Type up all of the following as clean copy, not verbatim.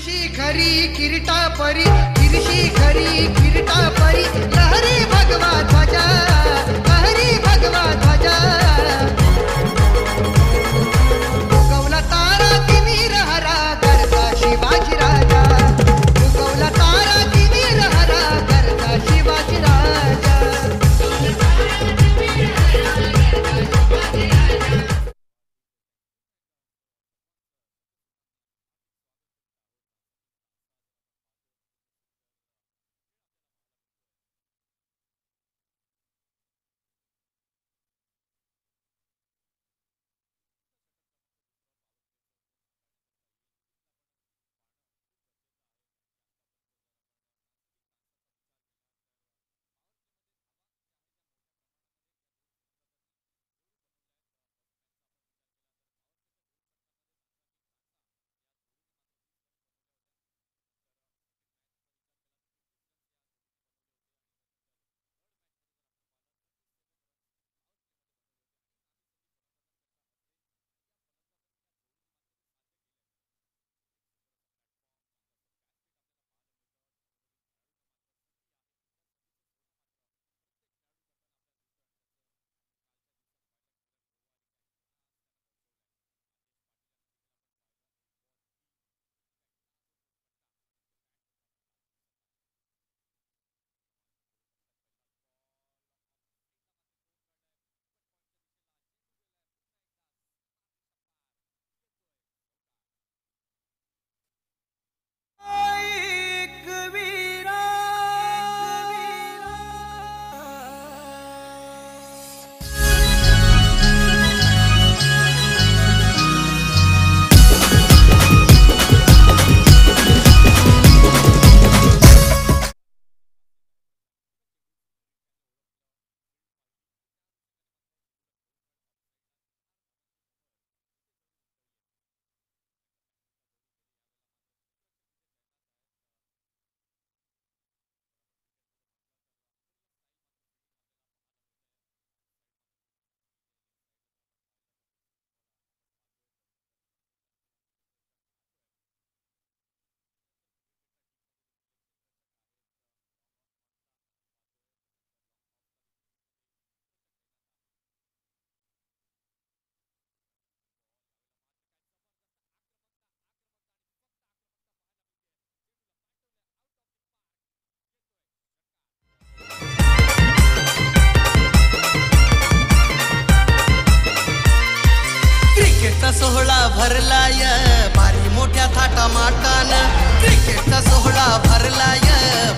खरी किरीटा परी गिरशी खरी किरीटा परी लहरी भगवा ध्वजा लहरी भगवा ध्वजा उगवला तारा तिमीर हरा करता शिवाजी राजा उगवला तारा तिमीर हरा करता शिवाजी राजा सोहळा भरलाय भारी मोठ्या थाटा माटान क्रिकेटचा सोहळा भरलाय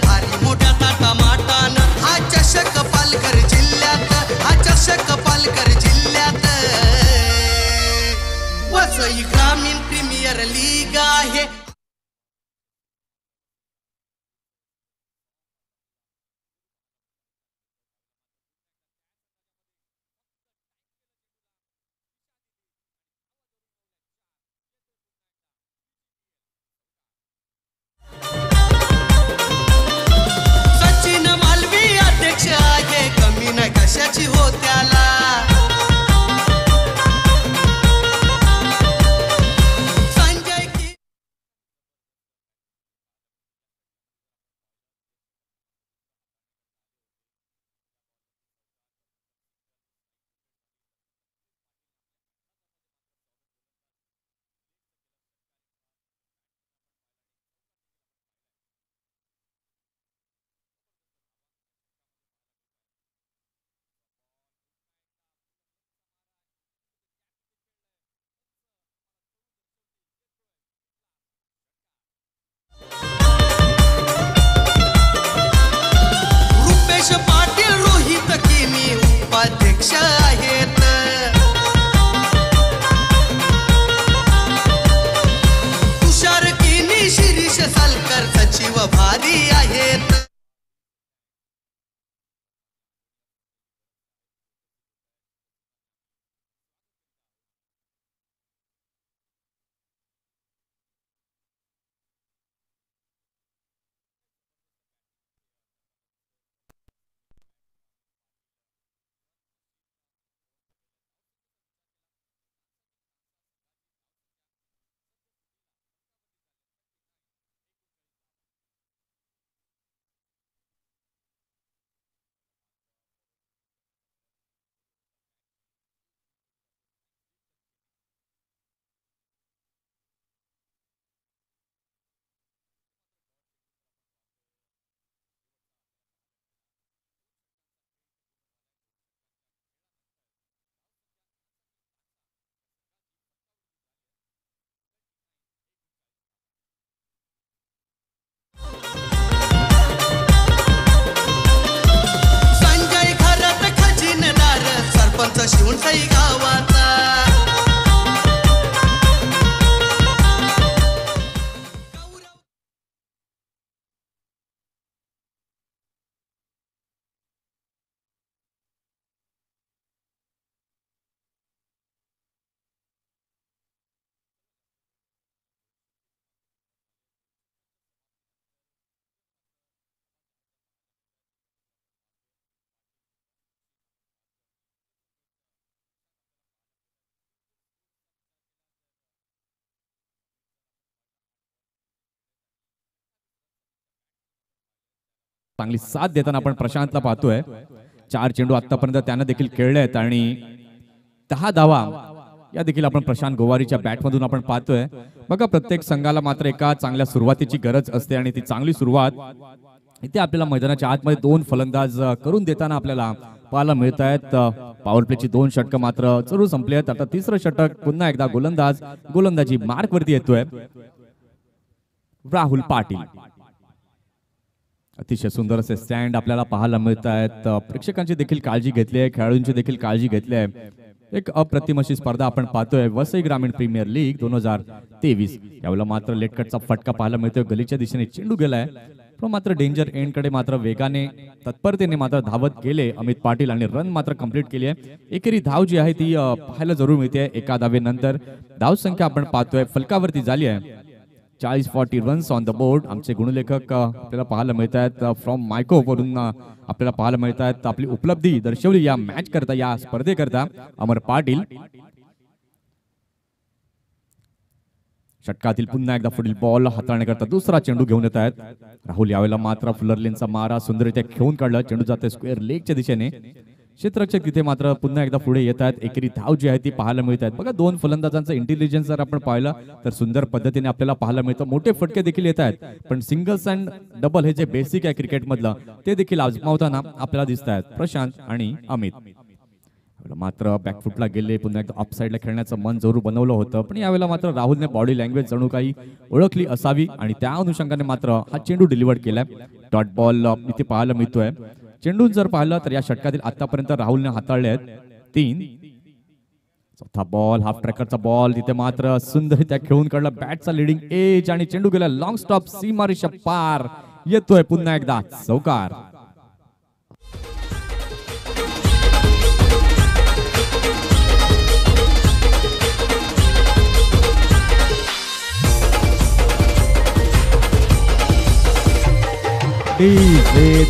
भारी मोठ्या थाटा माटान हा चषक पालघर जिल्ह्यात हा चषक पालघर जिल्ह्यात वसई ग्रामीण प्रीमियर लीग आहे शिवणसाई गावाचा. चांगली साथ देताना आपण प्रशांतला पाहतोय. 4 चेंडू आतापर्यंत त्यानं देखील खेळले आहेत आणि 10 धावा या देखील आपण प्रशांत गोवारीच्या बॅटमधून आपण पाहतोय. बघा, प्रत्येक संघाला मात्र एका चांगल्या सुरुवातीची गरज असते आणि ती चांगली सुरुवात इथे आपल्याला मैदानाच्या आतमध्ये 2 फलंदाज करून देताना आपल्याला पाहायला मिळत आहेत. पॉवर प्लेची 2 षटकं मात्र जरूर संपली आहेत. आता तिसरं षटक पुन्हा एकदा गोलंदाजी मार्क वरती येतोय राहुल पाटील. अतिशय सुंदर असे स्टँड आपल्याला पाहायला मिळत आहेत. प्रेक्षकांची देखील काळजी घेतली आहे, खेळाडूंची देखील काळजी घेतली आहे. एक अप्रतिम अशी स्पर्धा आपण पाहतोय. वसई ग्रामीण प्रीमियर लीग 2023. यावेळेला मात्र लेटकटचा फटका पाहायला मिळतोय. गलीच्या दिशेने चेंडू गेलाय, पण मात्र डेंजर एंड कडे मात्र वेगाने तत्परतेने मात्र धावत गेले अमित पाटील आणि रन मात्र कंप्लीट केली आहे. एकेरी धाव जी आहे ती पाहायला जरूर मिळते. एका धावेनंतर धाव संख्या आपण पाहतोय फलकावरती झाली आहे 40-40 रन्स ऑन द बोर्ड. आमचे गुणलेखक आपल्याला पाहायला मिळत आहेत फ्रॉम मायको वरून आपल्याला पाहायला मिळत आहेत. आपली उपलब्धी दर्शवली या मॅच करता, या स्पर्धेकरता अमर पाटील. षटकातील पुन्हा एकदा पुढील बॉल हाताळण्याकरता दुसरा चेंडू घेऊन येत आहेत राहुल. यावेळेला मात्र फुलरलेनचा मारा सुंदररित्या खेळून काढला. चेंडू जाते स्क्वेअर लेगच्या दिशेने. क्षेत्ररक्षक तिथे मात्र पुन्हा एकदा पुढे येत आहेत. एकेरी धाव जी आहे ती पाहायला मिळत आहेत. बघा, 2 फलंदाजांचं इंटेलिजन्स जर आपण पाहिलं तर सुंदर पद्धतीने आपल्याला पाहायला मिळतं. मोठे फटके देखील येत आहेत, पण सिंगल्स अँड डबल हे जे बेसिक आहे क्रिकेट मधलं ते देखील आजमावताना आपल्याला दिसत आहेत प्रशांत आणि अमित. मात्र बॅकफुटला गेले, पुन्हा एकदा ऑफ साईडला खेळण्याचं मन जरूर बनवलं होतं, पण यावेळेला मात्र राहुलने बॉडी लँग्वेज जणू काही ओळखली असावी आणि त्या अनुषंगाने मात्र हा चेंडू डिलिव्हर केलाय. डॉट बॉल इथे पाहायला मिळतोय. चेंडू जर पाहिलं तर या षटकातील आतापर्यंत राहुलने हाताळले आहेत 3. चौथा बॉल हाफ ट्रॅकरचा बॉल तिथे मात्र सुंदररित्या खेळून काढला. बॅटचा लिडिंग एज आणि चेंडू गेला लॉंग स्टॉप सीमारेषा पार. येतोय पुन्हा एकदा चौकार.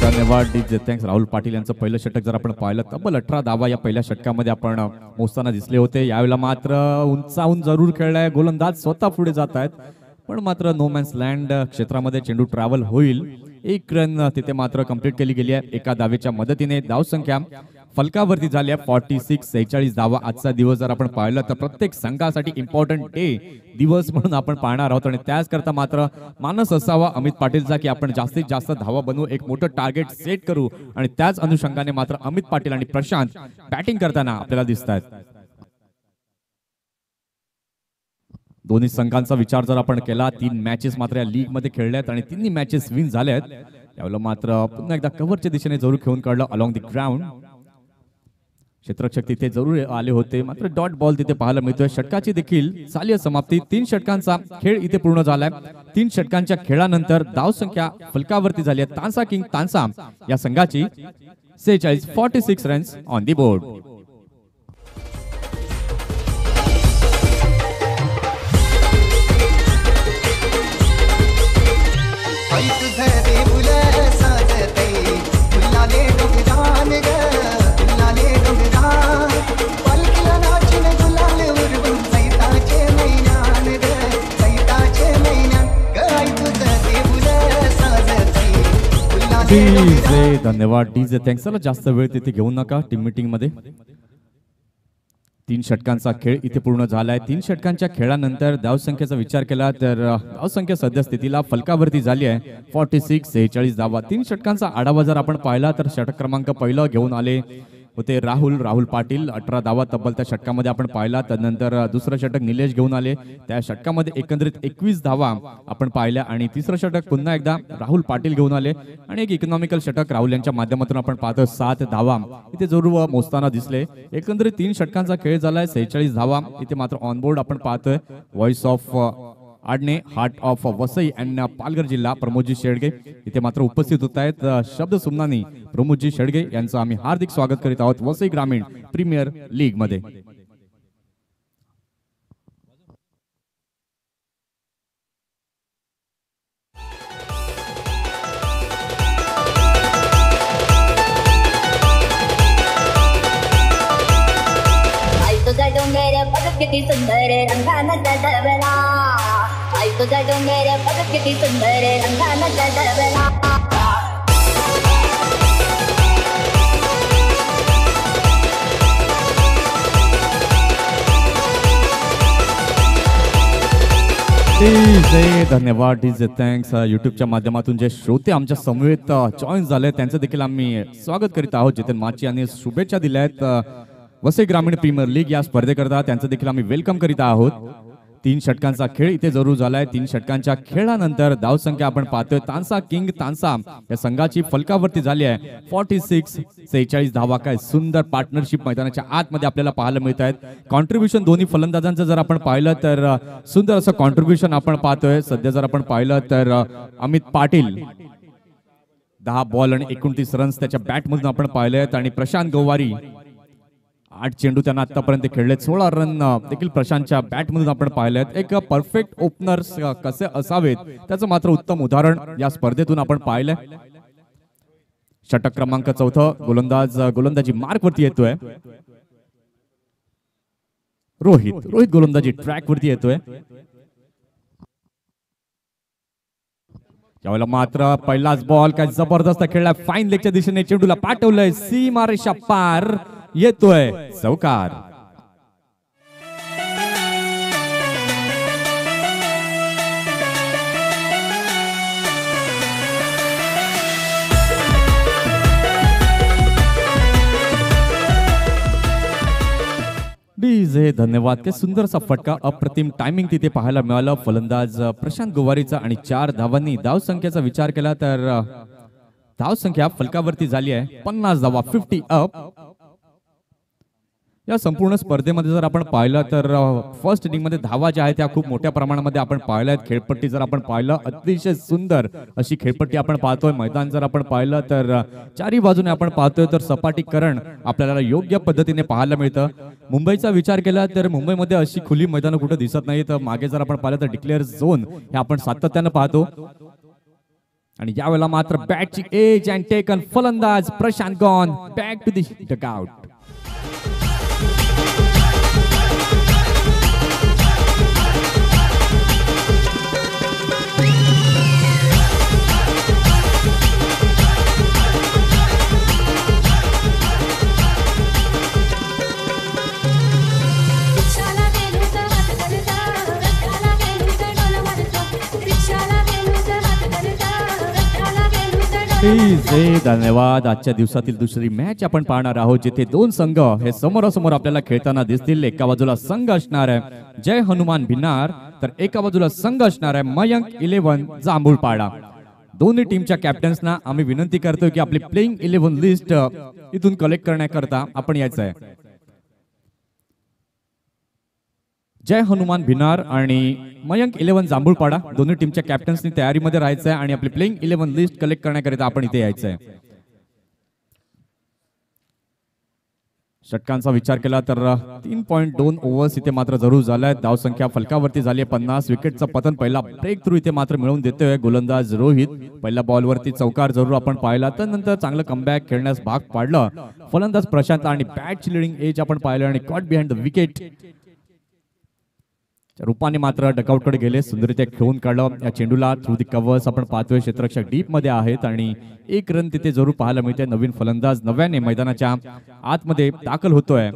धन्यवाद डीजे, थँक्स. राहुल पाटील यांचं पहिलं षटक जर आपण पाहिलं तब्बल 18 धावा या पहिल्या षटकामध्ये आपण मोजताना दिसले होते. यावेळेला मात्र उंचावून जरूर खेळलाय. गोलंदाज स्वतः पुढे जात आहेत, पण मात्र नो मॅन्स लँड क्षेत्रामध्ये चेंडू ट्रॅव्हल होईल. 1 रन तिथे मात्र कंप्लीट केली गेली आहे एका धावेच्या मदतीने. धाव संख्या फलकावरती झाली आहे 46-46 धावा. आजचा दिवस जर आपण पाहिलं तर प्रत्येक संघासाठी इम्पॉर्टंट दिवस म्हणून आपण पाहणार आहोत आणि त्याच करता मात्र मानस असावा अमित पाटीलचा की आपण जास्तीत जास्त धावा बनवू, एक मोठं टार्गेट सेट करू आणि त्याच अनुषंगाने मात्र अमित पाटील आणि प्रशांत बॅटिंग करताना आपल्याला दिसत आहेत. दोन्ही संघांचा विचार जर आपण केला, 3 मॅचेस मात्र या लीग मध्ये खेळल्या आहेत आणि तिन्ही मॅचेस विन झाल्या आहेत. यावेळेला मात्र पुन्हा एकदा कव्हरच्या दिशेने जरूर खेळून काढलं अलॉंग द ग्राउंड. क्षेत्ररक्षक तिथे जरूर आले होते, मात्र डॉट बॉल तिथे पाहायला मिळतोय. षटकाची देखील झाली आहे समाप्ती. 3 षटकांचा खेळ इथे पूर्ण झालाय. 3 षटकांच्या खेळानंतर धाव संख्या फलकावरती झाली आहे तांसा किंग तांसा या संघाची 46 रन्स ऑन दी बोर्ड. धन्यवाद डीजे, थँक्स. चला जास्त वेळ तिथे घेऊ नका टीम मीटिंग मध्ये. 3 षटकांचा खेळ इथे पूर्ण झालाय. 3 षटकांच्या खेळानंतर धावसंख्येचा विचार केला तर धावसंख्या सद्यस्थितीला फलकावरती झाली आहे 46-46 धावा. 3 षटकांचा आढावा जर आपण पाहिला तर षटक क्रमांक पहिलं घेऊन आले होते राहुल पाटील. 18 धावा तब्बल त्या षटकामध्ये आपण पाहिला. त्यानंतर दुसरं षटक निलेश घेऊन आले. त्या षटकामध्ये एकंदरीत 21 धावा आपण पाहिल्या आणि तिसरं षटक पुन्हा एकदा राहुल पाटील घेऊन आले आणि एक इकॉनॉमिकल षटक राहुल यांच्या माध्यमातून आपण पाहतो 7 धावा इथे जरूर मोजताना दिसले. एकंदरीत 3 षटकांचा खेळ झालाय. 46 धावा इथे मात्र ऑनबोर्ड आपण पाहतोय. Voice of Adane, heart of Vasai and Palghar जिल्हा प्रमोदजी शेडगे इथे मात्र उपस्थित होत आहेत. शब्द सुमनानी प्रमोदजी शेडगे यांचं आम्ही हार्दिक स्वागत करीत आहोत वसई ग्रामीण प्रीमियर लीग मध्ये. तुझा डोंगर बघ किती सुंदर रंगानं जडवला. आई तुझा डोंगर बघ किती सुंदर रंगानं जडवला. धन्यवाद डीजे थँक्स. युट्यूबच्या माध्यमातून जे श्रोते आमच्या समवेत जॉईन झाले त्यांचं देखील आम्ही स्वागत करीत आहोत. जितेन माची यांनी शुभेच्छा दिल्या आहेत वसई ग्रामीण प्रीमियर लीग या स्पर्धेकरता. त्यांचं देखील आम्ही वेलकम करीत आहोत. 3 षटकांचा खेळ इथे जरूर झालाय. 3 षटकांच्या खेळानंतर धावसंख्या आपण पाहतोय तानसा किंग तानसा या संघाची फलकावरती झाली आहे 46 धावा. काय सुंदर पार्टनरशिप मैदानाच्या आतमध्ये आपल्याला पाहायला मिळत आहेत. कॉन्ट्रीब्युशन दोन्ही फलंदाजांचं जर आपण पाहिलं तर सुंदर असं कॉन्ट्रीब्युशन आपण पाहतोय. सध्या जर आपण पाहिलं तर अमित पाटील 10 बॉल आणि 29 रन्स त्याच्या बॅटमधून आपण पाहिले आहेत आणि प्रशांत गवारी 8 चेंडू त्यांना आतापर्यंत खेळलेत. 16 रन देखील प्रशांतच्या बॅटमधून आपण पाहिले आहेत. एक परफेक्ट ओपनर्स कसे असावेत त्याचं मात्र उत्तम उदाहरण या स्पर्धेतून आपण पाहिलंय. षटक क्रमांक 4 गोलंदाजी मार्क वरती येतोय. रोहित गोलंदाजी ट्रॅक वरती येतोय. यावेळेला मात्र पहिलाच बॉल काय जबरदस्त खेळलाय. फाईन लेगच्या दिशेने चेंडूला पाठवलंय. सीमारेषा पार येतोय चौकार. डीजे धन्यवाद. काय सुंदर असा फटका. अप्रतिम टायमिंग तिथे पाहायला मिळालं. फलंदाज प्रशांत गोवारीचा आणि 4 धावांनी धावसंख्येचा विचार केला तर धावसंख्या फलकावरती झाली आहे 50 धावा. 50 अप. या संपूर्ण स्पर्धेमध्ये जर आपण पाहिलं तर फर्स्ट इनिंग मध्ये धावा ज्या आहेत त्या खूप मोठ्या प्रमाणामध्ये आपण पाहिल्या आहेत. खेळपट्टी जर आपण पाहिलं अतिशय सुंदर अशी खेळपट्टी आपण पाहतोय. मैदान जर आपण पाहिलं तर चारी बाजूने आपण पाहतोय तर सपाटीकरण आपल्याला योग्य पद्धतीने पाहायला मिळतं. मुंबईचा विचार केला तर मुंबईमध्ये अशी खुली मैदानं कुठे दिसत नाही. तर मागे जर आपण पाहिलं तर डिक्लेअर झोन हे आपण सातत्यानं पाहतो. आणि यावेळेला मात्र बॅटची एज अँड टेकन फलंदाज Prashant gone back to the dugout. धन्यवाद. आजच्या दिवसातील दुसरी मॅच आपण पाहणार आहोत जिथे 2 संघ हे समोरासमोर आपल्याला खेळताना दिसतील. एका बाजूला संघ असणार आहे जय हनुमान भिन्नार तर एका बाजूला संघ असणार आहे मयंक 11 जांभूळपाडा. दोन्ही टीमच्या कॅप्टन्सना आम्ही विनंती करतोय की आपली प्लेइंग 11 लिस्ट इथून कलेक्ट करण्याकरता आपण यायचं आहे. जय हनुमान भिनार आणि मयंक 11 जांभूळपाडा दोन्ही टीमच्या कॅप्टन्सनी तयारीमध्ये राहायचं आहे आणि आपली प्लेइंग 11 लिस्ट कलेक्ट करण्याकरिता आपण इथे यायचं आहे. षटकांचा विचार केला तर 3.2 ओव्हर्स इथे मात्र जरूर झालाय. धावसंख्या फलकावरती झाली आहे 50. विकेटचं पतन पहिला ब्रेक थ्रू इथे मात्र मिळवून देतोय गोलंदाज रोहित. पहिल्या बॉलवरती चौकार जरूर आपण पाहिला. त्यानंतर चांगलं कमबॅक खेळण्यास भाग पाडलं फलंदाज प्रशांत आणि बॅटची लिडिंग एज आपण पाहिलं आणि कॉट बिहाइंड द विकेट रूपाने मात्र डकआउटकडे गेले. सुंदररित्या खेळून काढलं या चेंडूला थ्रू दी कव्हर्स. आपण पाहतोय क्षेत्ररक्षक डीप मध्ये आहेत आणि 1 रन तिथे जरूर पाहायला मिळते. नवीन फलंदाज नव्याने मैदानाच्या आतमध्ये दाखल होतोय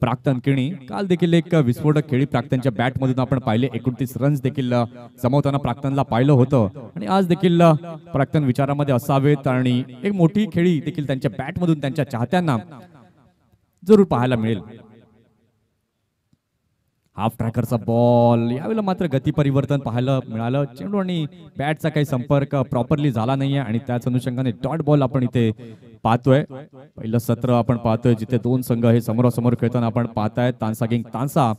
प्राक्तन किणी. काल देखील एक विस्फोटक खेळी प्राक्तनच्या बॅट मधून आपण पाहिले. 29 रन्स देखील जमवताना प्राक्तनला पाहिलं होतं आणि आज देखील प्राक्तन विचारामध्ये असावेत आणि एक मोठी खेळी देखील त्यांच्या बॅट मधून त्यांच्या चाहत्यांना जरूर पाहायला मिळेल. हाफ ट्रॅकरचा बॉल, यावेळेला मात्र गती परिवर्तन पाहायला मिळालं. चेंडू आणि बॅटचा काही संपर्क प्रॉपरली झाला नाहीये आणि त्याच अनुषंगाने डॉट बॉल आपण इथे पाहतोय. पहिलं सत्र आपण पाहतोय जिथे दोन संघ हे समोरासमोर खेळताना आपण पाहताय. तानसा किंग तानसा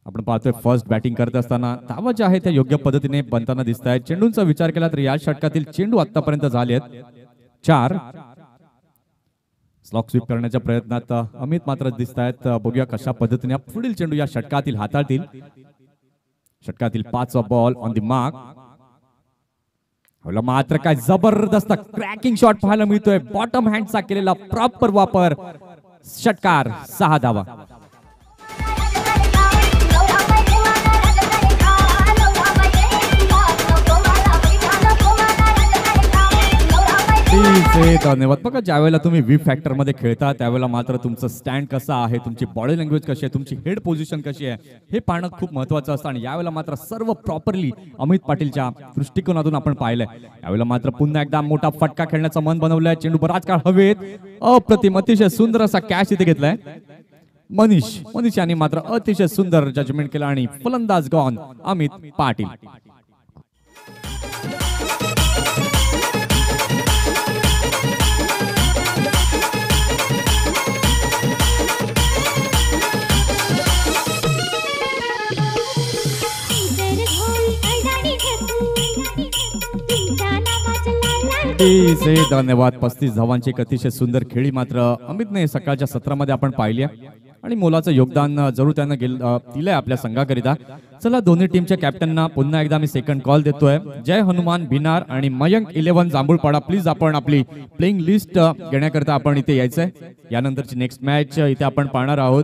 आपण पाहतोय फर्स्ट बॅटिंग करत असताना धावा ज्या आहेत त्या योग्य पद्धतीने बनताना दिसत आहेत. चेंडूंचा विचार केला तर या षटकातील चेंडू आतापर्यंत झाले आहेत 4. स्लॉक स्वीप करण्याच्या प्रयत्नात अमित मात्र दिसत आहेत. बघूया कशा पद्धतीने पुढील चेंडू या षटकातील हाताळतील. षटकातील 5वा बॉल ऑन द मार्क. मात्र काय जबरदस्त क्रॅकिंग शॉट पाहायला मिळतोय. बॉटम हँडचा केलेला प्रॉपर वापर. षटकार 6 धावा. धन्यवाद. बघा ज्यावेळेला तुम्ही व्ही फॅक्टर मध्ये खेळता त्यावेळेला मात्र तुमचं स्टँड कसं आहे, तुमची बॉडी लँग्वेज कशी आहे, तुमची हेड पोझिशन कशी आहे हे पाहणं खूप महत्वाचं असतं. आणि यावेळेला मात्र सर्व प्रॉपरली अमित पाटीलच्या दृष्टिकोनातून आपण पाहिलंय. यावेळेला मात्र पुन्हा एकदा मोठा फटका खेळण्याचं मन बनवलंय. चेंडू बराच काळ हवेत. अप्रतिम अतिशय सुंदर असा कॅच इथे घेतलाय. मनीष यांनी मात्र अतिशय सुंदर जजमेंट केलं आणि फलंदाज गॉन अमित पाटील. धन्यवाद. 35 धावांची एक अतिशय सुंदर खेळी मात्र अमितने सकाळच्या सत्रामध्ये आपण पाहिली आहे आणि मोलाचं योगदान जरूर त्यानं दिलंय आपल्या संघाकरिता. चला दोन्ही टीमच्या कॅप्टनना पुन्हा एकदा मी सेकंड कॉल देतोय. जय हनुमान भिनार आणि मयंक 11 जांभूळपाडा, प्लीज आपण आपली प्लेइंग लिस्ट घेण्याकरिता आपण इथे यायचंय. यानंतरची नेक्स्ट मॅच इथे आपण पाहणार आहोत.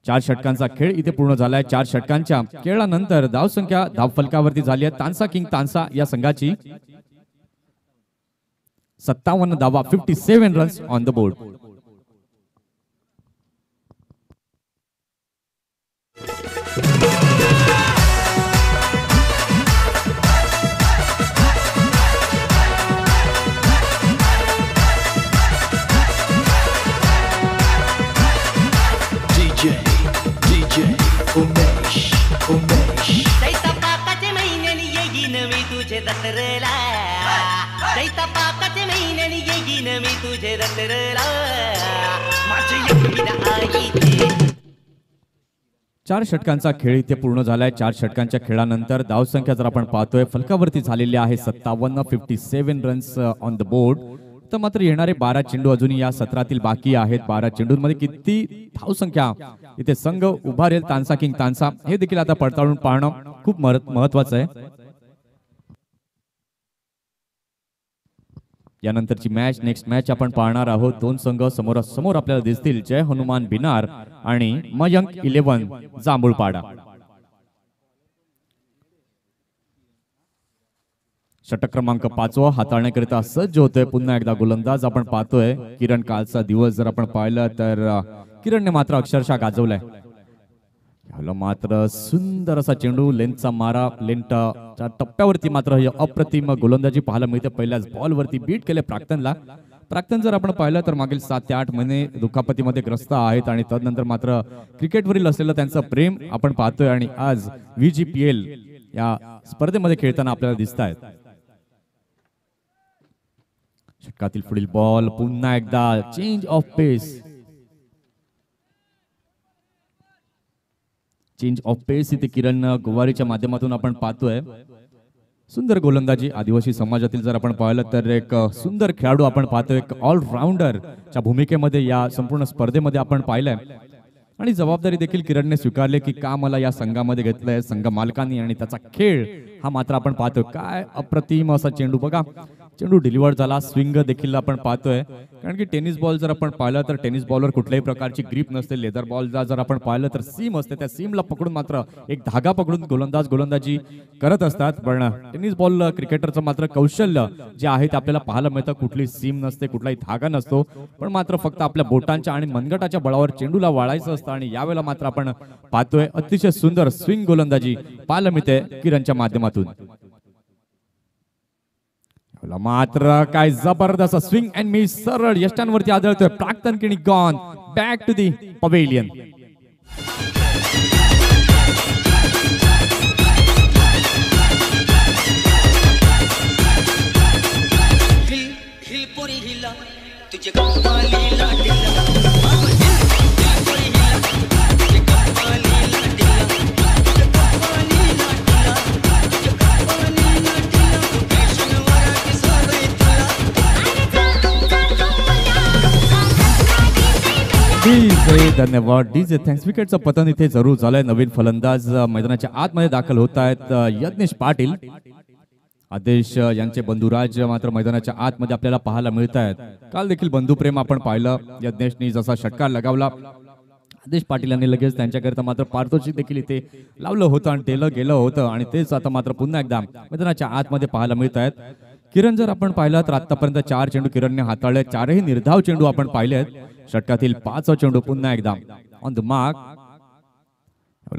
4 षटकांचा खेळ इथे पूर्ण झालाय. 4 षटकांच्या खेळानंतर धावसंख्या धावफलकावरती झाली आहे. तानसा किंग तानसा या संघाची 57 धावा, 57 रन्स ऑन द बोर्ड. दैता पाकाचे महिन्यानी येईन मी तुझे दसरला. दैता पाकाचे महिन्यानी येईन मी तुझे दसरला. माझी येईन आईची. 4 षटकांचा खेळ इथे पूर्ण झालाय. 4 षटकांच्या खेळानंतर धावसंख्या जर आपण पाहतोय फलकावरती झालेली आहे 57, 57 रन्स ऑन द बोर्ड. तर मात्र येणारे 12 चेंडू अजूनही या सत्रातील बाकी आहेत. 12 चेंडूंमध्ये किती धावसंख्या इथे संघ उभारेल तानसा किंग तानसा हे देखील आता पडताळून पाहणं खूप महत्वाचं आहे. यानंतरची मॅच नेक्स्ट मॅच आपण पाहणार आहोत. 2 संघ समोरासमोर आपल्याला दिसतील. जय हनुमान भिनार आणि मयंक 11 जांभूळपाडा. षटक क्रमांक 5 हाताळण्याकरिता सज्ज होतोय पुन्हा एकदा गोलंदाज आपण पाहतोय किरण. कालचा दिवस जर आपण पाहिलं तर किरणने मात्र अक्षरशः गाजवलाय. याला मात्र सुंदर असा चेंडू, लेंथचा मारा, लेंथच्या टप्प्यावरती मात्र अप्रतिम गोलंदाजी पाहायला मिळते. पहिल्याच बॉलवरती बीट केले प्राक्तनला. प्राक्तन जर आपण पाहिलं तर मागील 7 ते 8 महिने दुखापतीमध्ये ग्रस्त आहेत आणि तदनंतर मात्र क्रिकेटवरील असलेलं त्यांचं प्रेम आपण पाहतोय आणि आज VGPL या स्पर्धेमध्ये खेळताना आपल्याला दिसत आहेत. षटकातील पुढील बॉल पुन्हा एकदा change of pace. Change of pace इथे किरण गोवारीच्या माध्यमातून आपण पाहतोय. सुंदर गोलंदाजी. आदिवासी समाजातील जर आपण पाहिलं तर एक सुंदर खेळाडू आपण पाहतोय. एक ऑलराऊंडरच्या भूमिकेमध्ये या संपूर्ण स्पर्धेमध्ये आपण पाहिलंय आणि जबाबदारी देखील किरणने स्वीकारली की का मला या संघामध्ये घेतलंय संघ मालकांनी. आणि त्याचा खेळ हा मात्र आपण पाहतोय. काय अप्रतिम असा चेंडू. बघा चेंडू डिलिव्हर झाला. स्विंग देखील आपण पाहतोय. कारण की टेनिस बॉल जर आपण पाहिलं तर टेनिस बॉलवर कुठल्याही प्रकारची ग्रीप नसते. लेदर बॉल जर आपण पाहिलं तर सीम असते. त्या सीमला पकडून मात्र एक धागा पकडून गोलंदाजी करत असतात. पण टेनिस बॉल क्रिकेटरचं मात्र कौशल्य जे आहे ते आपल्याला पाहायला मिळतं. कुठली सीम नसते, कुठलाही धागा नसतो, पण मात्र फक्त आपल्या बोटांच्या आणि मनगटाच्या बळावर चेंडूला वाळायचं असतं. आणि यावेळेला मात्र आपण पाहतोय अतिशय सुंदर स्विंग गोलंदाजी पाहायला मिळते किरणच्या माध्यमातून. मात्र काय जबरदस्त स्विंग अँड मिस सरळ यष्टांवरती आदळतोय. Praktan Kini gone back to the pavilion. धन्यवाद डीजे थँक्स. विकेटचं पतन इथे जरूर झालंय. नवीन फलंदाज मैदानाच्या आतमध्ये दाखल होत आहेत. यज्ञेश पाटील आदेश यांचे बंधुराज मात्र मैदानाच्या आतमध्ये आपल्याला पाहायला मिळत आहेत. काल देखील बंधुप्रेम आपण पाहिलं. यज्ञेशनी जसा षटकार लगावला आदेश पाटील यांनी लगेच त्यांच्याकरिता मात्र पारितोषिक देखील इथे लावलं होतं आणि तेलं गेलं होतं आणि तेच आता मात्र पुन्हा एकदा मैदानाच्या आतमध्ये पाहायला मिळत आहेत. किरण जर आपण पाहिलं तर आतापर्यंत 4 चेंडू किरणने हाताळले. 4ही निर्धाव चेंडू आपण पाहिले आहेत. षटकातील 5 चेंडू पुन्हा एकदा ऑन द मार्क.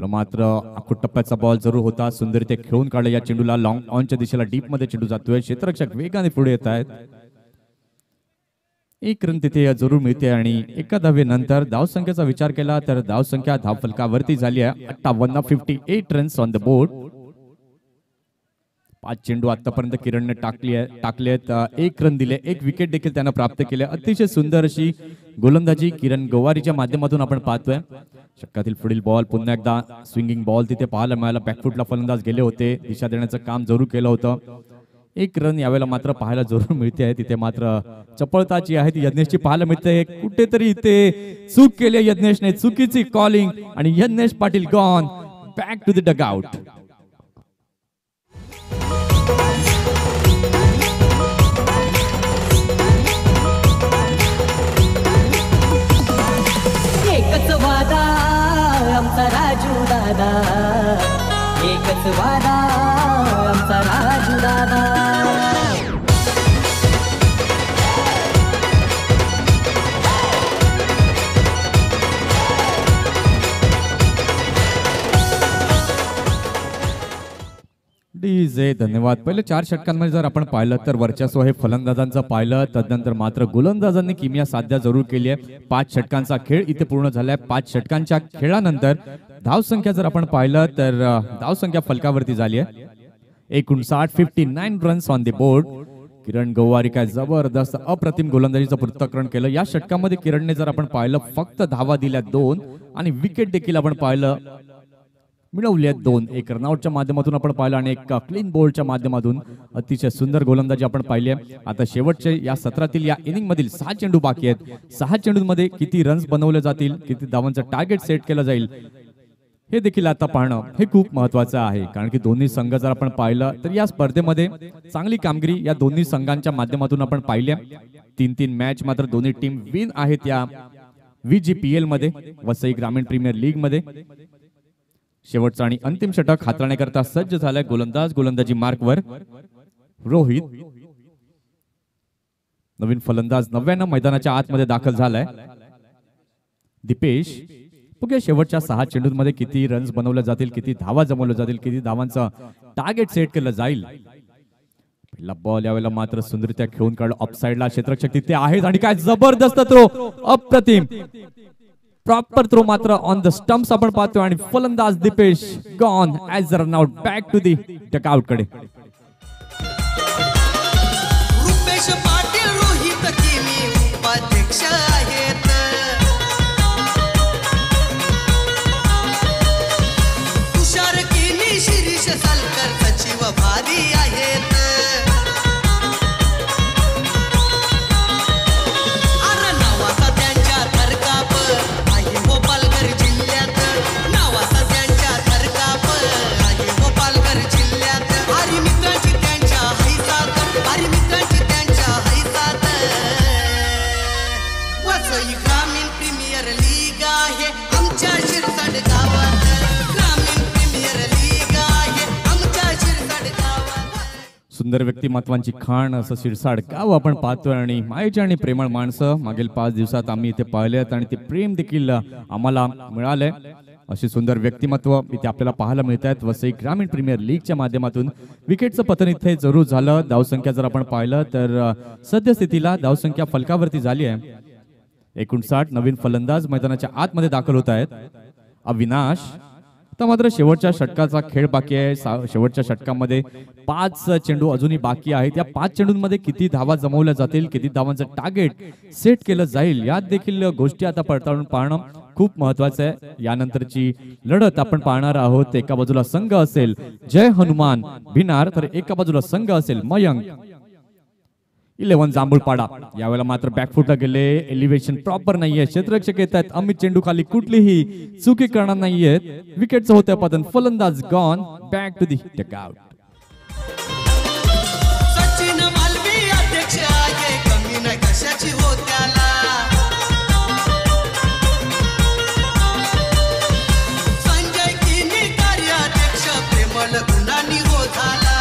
मात्र आखूट टप्प्याचा बॉल जरूर होता. सुंदरते खेळून काढलं या चेंडूला. लॉंग ऑनच्या दिशेला डीप मध्ये चेंडू जातोय. क्षेत्ररक्षक वेगाने पुढे येत आहेत. 1 रन तिथे जरूर मिळते आणि 1 धावेनंतर धावसंख्येचा विचार केला तर धावसंख्या धावफलकावरती झाली आहे. 58 रन्स ऑन द बोर्ड. 5 चेंडू आतापर्यंत किरणने टाकलेत. 1 रन दिले. 1 विकेट देखील त्यानं प्राप्त केले. अतिशय सुंदर अशी गोलंदाजी किरण गोवारीच्या माध्यमातून आपण पाहतोय. षटकातील पुढील बॉल पुन्हा एकदा स्विंगिंग बॉल तिथे पाहायला मिळाला. बॅकफुटला फलंदाज गेले होते. दिशा देण्याचं काम जरूर केलं होतं. 1 रन यावेळेला मात्र पाहायला जरूर मिळते आहे. तिथे मात्र चपळताची आहे ती यज्ञेशची पाहायला मिळते. कुठेतरी इथे चूक केली यज्ञेशने. चुकीची कॉलिंग आणि Yagnesh Patil gone back to the dugout. एकच वादा आमचा राजू दादा. एकच वादा आमचा राजू दादा. डीजे धन्यवाद. पहिले 4 षटकांमध्ये जर आपण पाहिलं तर वर्चस्व हे फलंदाजांचं पाहिलं. तदनंतर मात्र गोलंदाजांनी किमया साध्य जरूर केली आहे. 5 षटकांचा खेळ इथे पूर्ण झालाय. 5 षटकांच्या खेळानंतर धावसंख्या जर आपण पाहिलं तर धावसंख्या फलकावरती झाली आहे. 59 रन्स ऑन द बोर्ड. किरण गोवारी काय जबरदस्त अप्रतिम गोलंदाजीचं पृथक्करण केलं. या षटकामध्ये किरणने जर आपण पाहिलं फक्त धावा दिल्या 2 आणि विकेट देखील आपण पाहिलं मिळवले 2. 1 रनआउटच्या माध्यमातून आपण पाहिलं आणि 1 क्लीन बोल्डच्या माध्यमातून अतिशय सुंदर गोलंदाजी आपण पाहिली आहे. आता शेवटचे या सत्रातील या इनिंग मधील 6 चेंडू बाकी आहेत. 6 चेंडूंमध्ये किती रन्स बनवले जातील, किती धावांचं टार्गेट सेट केलं जाईल हे देखील आता पाहणं हे खूप महत्वाचं आहे. कारण की दोन्ही संघ जर आपण पाहिलं तर या स्पर्धेमध्ये चांगली कामगिरी या दोन्ही संघांच्या माध्यमातून आपण पाहिली. 3-3 मॅच मात्र दोन्ही टीम विन आहेत या VGPL मध्ये, वसई ग्रामीण प्रीमियर लीग मध्ये. शेवटचा आणि अंतिम षटक हाताळण्याकरता सज्ज झालाय गोलंदाज. गोलंदाजी मार्कवर रोहित. नवीन फलंदाज 99 मैदानाच्या आतमध्ये दाखल झालाय दीपेश. बघूया शेवटच्या 6 चेंडूंमध्ये किती रन्स बनवले जातील, किती धावा जमवल्या जातील, किती धावांचं टार्गेट सेट केलं जाईल. पहिला बॉल यावेळेला मात्र सुंदररित्या खेळून काढलं. ऑफसाइडला क्षेत्ररक्षक तिथे आहेत आणि काय जबरदस्त थ्रो, अप्रतिम प्रॉपर थ्रो मात्र ऑन द स्टंप्स आपण पाहतोय आणि फलंदाज Deepesh gone as a run out back to the dugout कडे. रुपेश पाटील रोहित किमी उपाध्यक्ष आहेत. तुषार किमी शिरीष सालकर सचिव भारी आहेत. सुंदर व्यक्तिमत्वांची खाण असं शिरसाड गाव आपण पाहतोय आणि मायेची आणि प्रेमळ माणसं मागील 5 दिवसात आम्ही इथे पाहिलेत आणि ते प्रेम देखील आम्हाला मिळालंय. अशी सुंदर व्यक्तिमत्व इथे आपल्याला पाहायला मिळत आहेत वसई ग्रामीण प्रीमियर लीगच्या माध्यमातून. विकेटचं पतन इथे जरूर झालं. धावसंख्या जर आपण पाहिलं तर सद्यस्थितीला धावसंख्या फलकावरती झाली आहे 59. नवीन फलंदाज मैदानाच्या आतमध्ये दाखल होत आहेत. अविनाश. आता मात्र शेवटच्या षटकाचा खेळ बाकी आहे. शेवटच्या षटकामध्ये 5 चेंडू अजूनही बाकी आहेत. या 5 चेंडूंमध्ये किती धावा जमवल्या जातील, किती धावांचं टार्गेट सेट केलं जाईल, यात देखील गोष्टी आता पडताळून पाहणं खूप महत्वाचं आहे. यानंतरची लढत आपण पाहणार आहोत. एका बाजूला संघ असेल जय हनुमान भिनार, तर एका बाजूला संघ असेल मयंक 11 जांभूळपाडा. यावेळेला मात्र बॅकफुटला गेले. एलिव्हेशन प्रॉपर नाहीये. क्षेत्ररक्षक येत आहेत. अमित चेंडू खाली कुठलीही चुकी करणार नाहीयेत. विकेटचं होतं पतन. फलंदाज gone back to the dugout. Sachin Malvi अध्यक्ष आहे, कमी नाही कशाची हो त्याला. संजय किनी कार्याध्यक्ष, प्रेमळ गुणांनी हो झाला.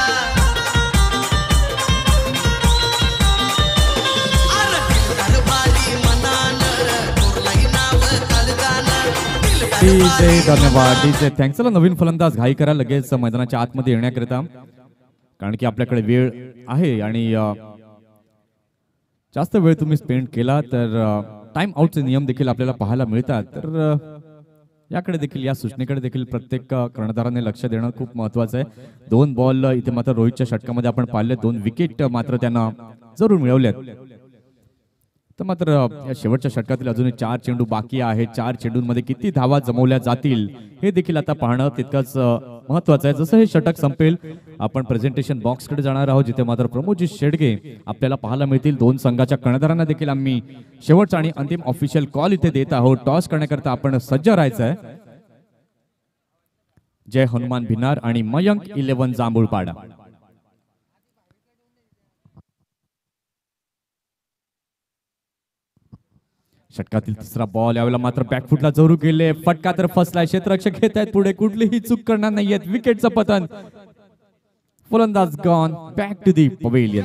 धन्यवाद डीजे थँक्स. चला नवीन फलंदाज घाई करा लगेच मैदानाच्या आतमध्ये येण्याकरिता, कारण की आपल्याकडे वेळ आहे आणि जास्त वेळ तुम्ही स्पेंड केला तर टाइम आउटचे नियम देखील आपल्याला पाहायला मिळतात. तर याकडे देखील, या सूचनेकडे देखील प्रत्येक कर्णधाराने लक्ष देणं खूप महत्वाचं आहे. 2 बॉल इथे मात्र रोहितच्या षटकामध्ये आपण पाहिले. 2 विकेट मात्र त्यांना जरूर मिळवल्यात. तर मात्र या शेवटच्या षटकातील अजूनही 4 चेंडू बाकी आहेत. 4 चेंडूंमध्ये किती धावा जमवल्या जातील हे देखील आता पाहणं तितकंच महत्वाचं आहे. जसं हे षटक संपेल आपण प्रेझेंटेशन बॉक्सकडे जाणार आहोत, जिथे मात्र प्रमोदजी शेडगे आपल्याला पाहायला मिळतील. 2 संघाच्या कर्णधारांना देखील आम्ही शेवटचा आणि अंतिम ऑफिशियल कॉल इथे देत आहोत. टॉस करण्याकरता आपण सज्ज राहायचं आहे. जय हनुमान भिनार आणि मयंक 11 जांभूळपाडा. षटकातील तिसरा बॉल. यावेळेला मात्र बॅकफुटला जरूर गेले. फटका तर फसलाय. क्षेत्ररक्षक घेत आहेत पुढे. कुठलीही चूक करणार नाहीयेत. विकेटचं पतन. फलंदाज gone back to the pavilion.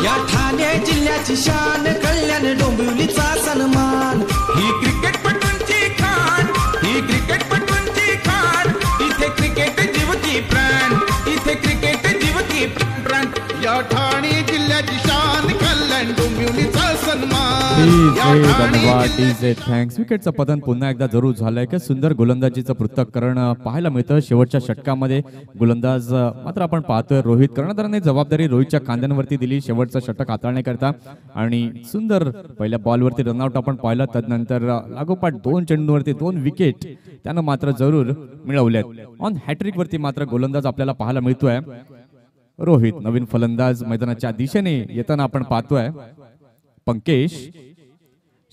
या ठाणे जिल्ह्याची शान, कल्याण डोंबिवलीचा सन्मान. ही क्रिकेटपटूंची खान, ही क्रिकेटपटूंची खान. इथे क्रिकेट जीवती प्राण, इथे क्रिकेट जीवती प्राण. या ठाणे जिल्ह्याची शान, कल्याण डोंबिवलीचा सन्मान. धन्यवाद डीजे थँक्स. विकेटचं पतन पुन्हा एकदा जरूर झालंय. की सुंदर गोलंदाजीचं पृथक्करण पाहायला मिळतं शेवटच्या षटकामध्ये. गोलंदाज मात्र आपण पाहतोय रोहित. कर्णधाराने जबाबदारी रोहितच्या खांद्यांवरती दिली शेवटचं षटक हाताळण्याकरता आणि सुंदर पहिल्या बॉलवरती रनआउट आपण पाहिलं. तदनंतर लागोपाठ 2 चेंडूंवरती 2 विकेट त्यानं मात्र जरूर मिळवल्यात. ऑन हॅट्रिक वरती मात्र गोलंदाज आपल्याला पाहायला मिळतोय रोहित. नवीन फलंदाज मैदानाच्या दिशेने येताना आपण पाहतोय पंकेश.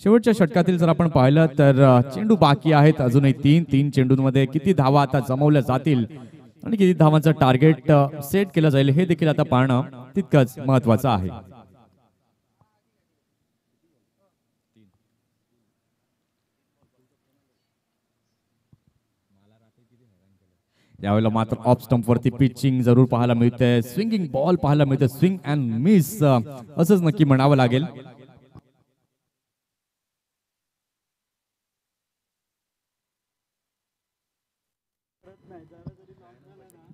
शेवटच्या षटकातील जर आपण पाहिलं तर चेंडू बाकी आहेत अजूनही 3 चेंडूंमध्ये किती धावा आता जमवल्या जातील आणि किती धावांचं टार्गेट सेट केलं जाईल हे देखील आता पाहणं तितकंच महत्वाचं आहे. यावेळेला मात्र ऑफ स्टंप वरती पिचिंग जरूर पाहायला मिळते. स्विंगिंग बॉल पाहायला मिळते. स्विंग अँड मिस असंच नक्की म्हणावं लागेल.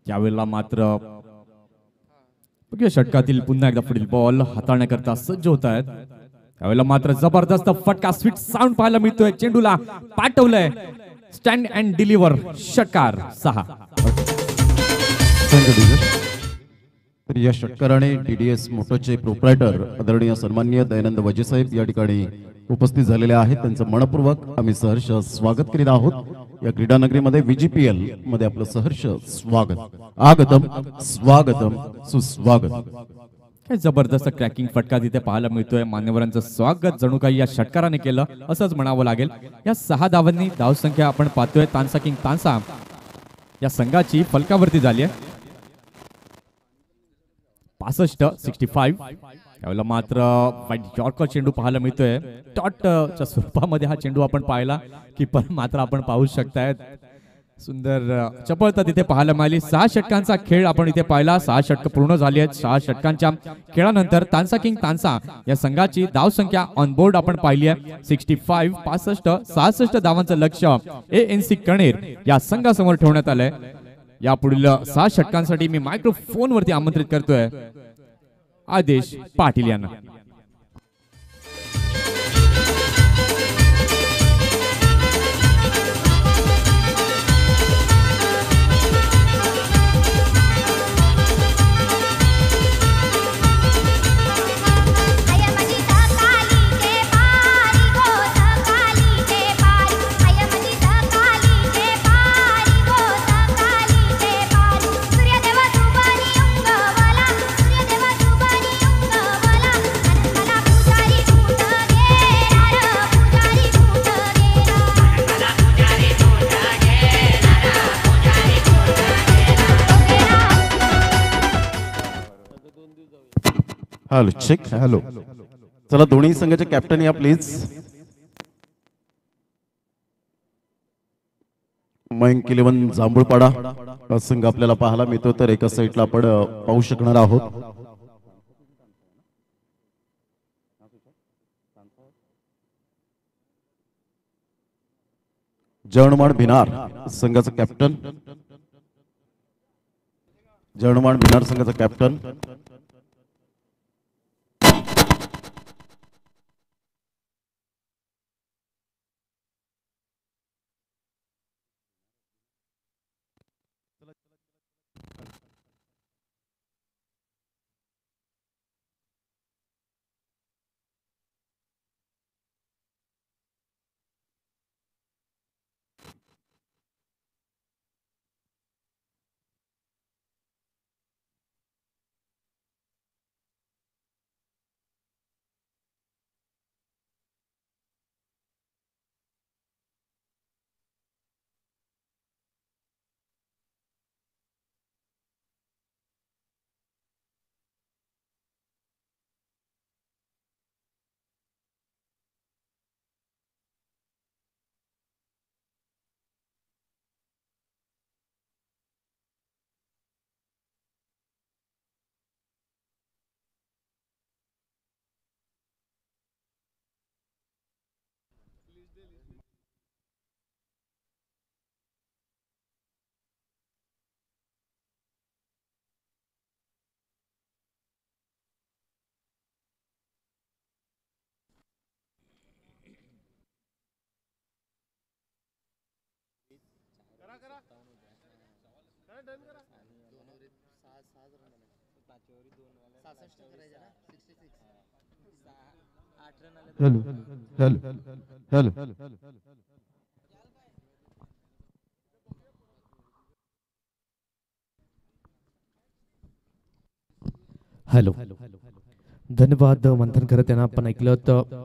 यावेळेला मात्र षटकातील पुन्हा एकदा पुढील बॉल हाताळण्याकरता सज्ज होत आहेत. यावेळेला मात्र जबरदस्त फटका स्वीट साऊंड पाहायला मिळतोय. चेंडूला पाठवलंय. Stand and deliver. षटकार 6. तर या षटकाराने TDS मोटोचे प्रोप्रायटर आदरणीय सन्माननीय दयानंद वजे साहेब या ठिकाणी उपस्थित झालेले आहेत. त्यांचं मनपूर्वक आम्ही सहर्ष स्वागत करीत आहोत. या क्रीडा नगरीमध्ये VGPL मध्ये आपलं सहर्ष स्वागत. आगतम स्वागतम सुस्वागत. काय जबरदस्त क्रॅकिंग फटका तिथे पाहायला मिळतोय. मान्यवरांचं स्वागत जणू काही या षटकाराने केलं असंच म्हणावं लागेल. या 6 धावांनी धावसंख्या आपण पाहतोय तानसा किंग तानसा या संघाची फलकावरती झाली आहे 65-65. यावेळेला मात्र व्हाईट यॉर्कर चेंडू पाहायला मिळतोय. डॉटच्या स्वरूपामध्ये हा चेंडू आपण पाहिला. कीपर मात्र आपण पाहू शकतायत सुंदर चपळता तिथे पाहायला मिळाली. 6 षटकांचा खेळ आपण इथे पाहिला. 6 षटक पूर्ण झाली आहेत. 6 षटकांच्या खेळानंतर तानसा किंग तानसा या संघाची धावसंख्या ऑन बोर्ड आपण पाहिली आहे 65. 66 धावांचं लक्ष्य ANC कणेर या संघासमोर ठेवण्यात आलंय. या पुढील 6 षटकांसाठी मी मायक्रोफोन वरती आमंत्रित करतोय आदेश पाटील यांना. Hello check. हॅलो चला दोन्ही संघाचे कॅप्टन या प्लीज. मयंक 11 जांभूळपाडा हा संघ आपल्याला पाहायला मिळतो. तर एका साईडला आपण पाहू शकणार आहोत जर्णमान भिनार संघाचा कॅप्टन. जर्णमान भिनार संघाचा captain. Hello hello hello hello. धन्यवाद मंथन करत यांना आपण ऐकलं तर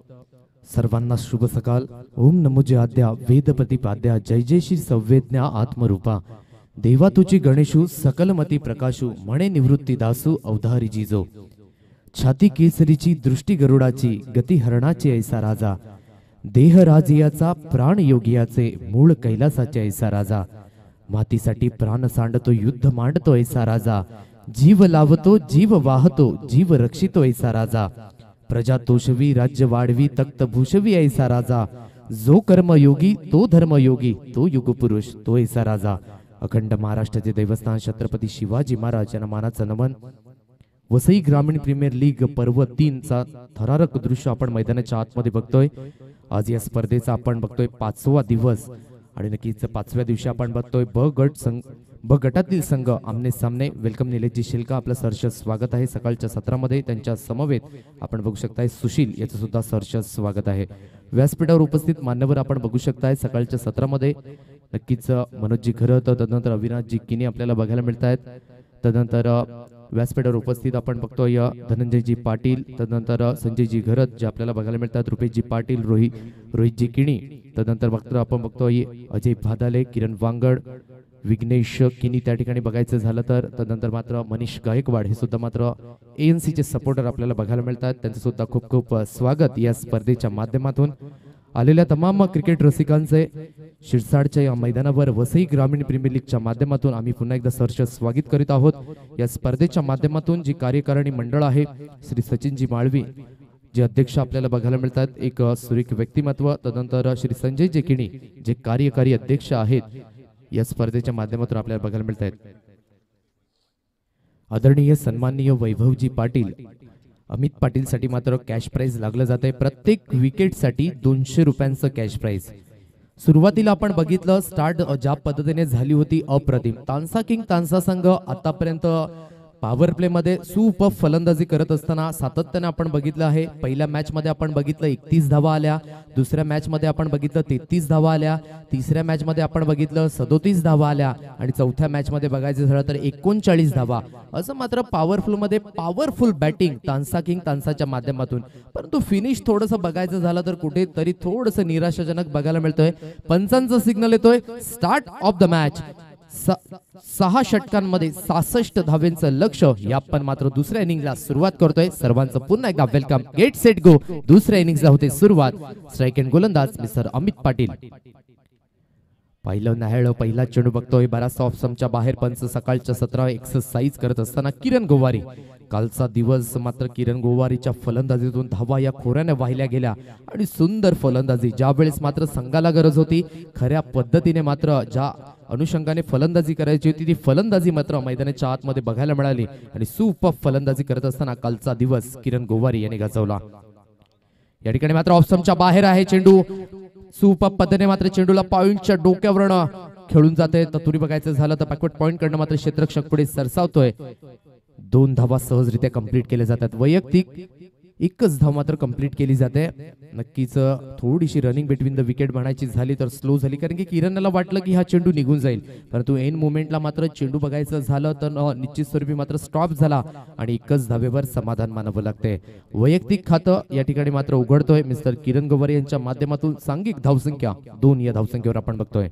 सर्वांना शुभ सकाळ. ओम नमोजे आद्या वेद प्रतिपाद्या जय जय श्री संवेदन्या आत्मरूपा देवा तुझी गणेशू सकलमती प्रकाशू म्हणे निवृत्ती दासू अवधारी जिजो. छाती केसरीची दृष्टी गरुडाची गती हरणाची ऐसा राजा देह राजियाचा प्राण योगियाचे मूळ कैलासाचे ऐसा राजा. मातीसाठी प्राण सांडतो युद्ध मांडतो ऐसा राजा जीव लावतो जीव वाहतो जीव रक्षितो ऐसा राजा. प्रजा तोषवी राज्य वाढवी तख्त भूषवी ऐसा राजा. जो कर्मयोगी तो धर्मयोगी तो युगपुरुष तो ऐसा राजा. अखंड महाराष्ट्राचे देवस्थान छत्रपती शिवाजी महाराज यांना मानाचं नमन. वसई ग्रामीण प्रीमियर लीग पर्व 3 चा थरारक दृश्य आपण मैदानाच्या आतमध्ये बघतोय. आज या स्पर्धेचा आपण बघतोय 5वा दिवस आणि नक्कीच 5व्या दिवशी आपण बघतोय ब गटातील संघ आमने सामने. वेलकम निलेशजी शिल्का आपलं सहर्ष स्वागत आहे सकाळच्या सत्रामध्ये. त्यांच्या समवेत आपण बघू शकताय सुशील याचं सुद्धा सहर्ष स्वागत आहे. व्यासपीठावर उपस्थित मान्यवर आपण बघू शकताय सकाळच्या सत्रामध्ये. नक्कीच मनोजजी खरत तदनंतर अविनाशजी किनी आपल्याला बघायला मिळत आहेत. तदनंतर व्यासपीठावर उपस्थित आपण बघतोय धनंजयजी पाटील तदनंतर संजयजी घरत जे आपल्याला बघायला मिळतात. रुपेशजी पाटील रोहितजी किणी तदनंतर आपण बघतोय अजय भादाले किरण वांगड विघ्नेश किनी त्या ठिकाणी बघायचं झालं तर. तदनंतर मात्र मनीष गायकवाड हे सुद्धा मात्र ANC चे सपोर्टर आपल्याला बघायला मिळतात. त्यांचं सुद्धा खूप खूप स्वागत या स्पर्धेच्या माध्यमातून. आलेल्या तमाम क्रिकेट रसिकांचे शिरसाडच्या या मैदानावर वसई ग्रामीण प्रीमियर लीगच्या माध्यमातून आम्ही पुन्हा एकदा सहर्ष स्वागत करीत आहोत. या स्पर्धेच्या माध्यमातून जी कार्यकारिणी मंडळ आहे श्री सचिनजी माळवी जे अध्यक्ष आपल्याला बघायला मिळतात, एक सुरेख व्यक्तिमत्व. तदनंतर श्री संजय जेकिणी जे कार्यकारी अध्यक्ष आहेत या स्पर्धेच्या माध्यमातून आपल्याला बघायला मिळत आहेत. आदरणीय सन्माननीय वैभवजी पाटील, अमित पाटील साठी मात्र कॅश प्राइज लागलं जात आहे. प्रत्येक विकेट साठी 200 रुपयांचं कॅश प्राइज. सुरुवातीला आपण बघितलं स्टार्ट ज्या पद्धतीने झाली होती अप्रतिम. तानसा किंग तानसा संघ आतापर्यंत पॉवर प्ले मध्ये सुपर फलंदाजी करत असताना सातत्याने आपण बघितलं आहे. पहिल्या मॅच मध्ये आपण बघितलं 31 धावा आल्या, दुसऱ्या मॅच मध्ये आपण बघितलं 33 धावा आल्या, तिसऱ्या मॅच मध्ये आपण बघितलं 37 धावा आल्या आणि चौथ्या मॅच मध्ये बघायचं झालं तर 39 धावा. असं मात्र पॉवरफुल मध्ये पॉवरफुल बॅटिंग तानसा किंग तानसाच्या माध्यमातून. परंतु फिनिश थोडंसं बघायचं झालं तर कुठेतरी थोडंसं निराशाजनक बघायला मिळतोय. पंचांचा सिग्नल येतोय स्टार्ट ऑफ द मॅच. 6 षटकांमध्ये 66 धावेंचं लक्ष. या पण मात्र दुसऱ्या इनिंगला सुरुवात करतोय. सर्वांचं पुन्हा एकदा वेलकम. Get set go. दुसऱ्या इनिंगला होते सुरुवात. स्ट्राईक अँड गोलंदाज मिस्टर अमित पाटील. पहिलं न्याहाळं पहिला चेंडू बघतोय बराचसा ऑफ स्टंपच्या बाहेर. पंच सकाळच्या 17 एक्सरसाइज करत असताना किरण गोवारी. कालचा दिवस मात्र किरण गोवारीच्या फलंदाजीतून धावा या खोऱ्याने वाहिल्या गेल्या आणि सुंदर फलंदाजी. ज्या वेळेस मात्र संघाला गरज होती खऱ्या पद्धतीने मात्र ज्या अनुषंगाने फलंदाजी करायची होती ती फलंदाजी मात्र मैदानाच्या आतमध्ये बघायला मिळाली आणि सुपर फलंदाजी करत असताना कालचा दिवस किरण गोवारी यांनी गाजवला. या ठिकाणी मात्र ऑफ स्टंपच्या बाहेर आहे चेंडू. सुपर पद्धतीने मात्र चेंडूला पॉइंटच्या डोक्यावरनं खेळून जाते. तत्पुरी बघायचं झालं तर बॅकवर्ड पॉइंट करणं मात्र क्षेत्ररक्षक पुढे सरसावतोय. 2 धावा सहजरित्या कंप्लीट केल्या जातात. वैयक्तिक 1च धाव मात्र कंप्लीट केली जाते. नक्कीच थोडीशी रनिंग बिटवीन द विकेट म्हणायची झाली तर स्लो झाली, कारण की किरणला वाटलं की हा चेंडू निघून जाईल, परंतु एन मोमेंटला मात्र चेंडू बघायचं झालं तर निश्चित स्वरूपी मात्र स्टॉप झाला आणि 1च धावेवर समाधान मानावं लागते. वैयक्तिक खातं या ठिकाणी मात्र उघडतोय मिस्टर किरण गोवारी यांच्या माध्यमातून. सांघिक धावसंख्या 2 या धावसंख्येवर आपण बघतोय.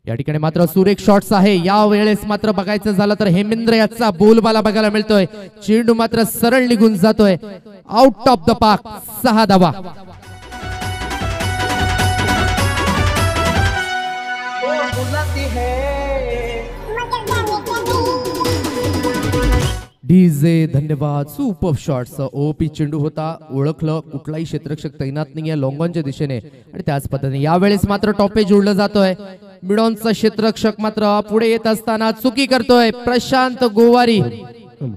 या ठिकाणी मात्र सुरेख शॉट्स आहे. या वेळेस मात्र बघायचं झालं तर हेमेंद्र याचा बोलबाला बघायला मिळतोय. चेंडू मात्र सरळ निघून जातोय आउट ऑफ द पार्क. 6 धावा. डीजे धन्यवाद. Super shots. ओपी चेंडू होता, ओळखलं कुठलाही क्षेत्ररक्षक तैनात नाहीये लॉंगॉनच्या दिशेने आणि त्याच पद्धतीने यावेळेस मात्र टॉपेज उडलं जातोय. मिडॉनचा क्षेत्ररक्षक मात्र पुढे येत असताना चुकी करतोय प्रशांत गोवारी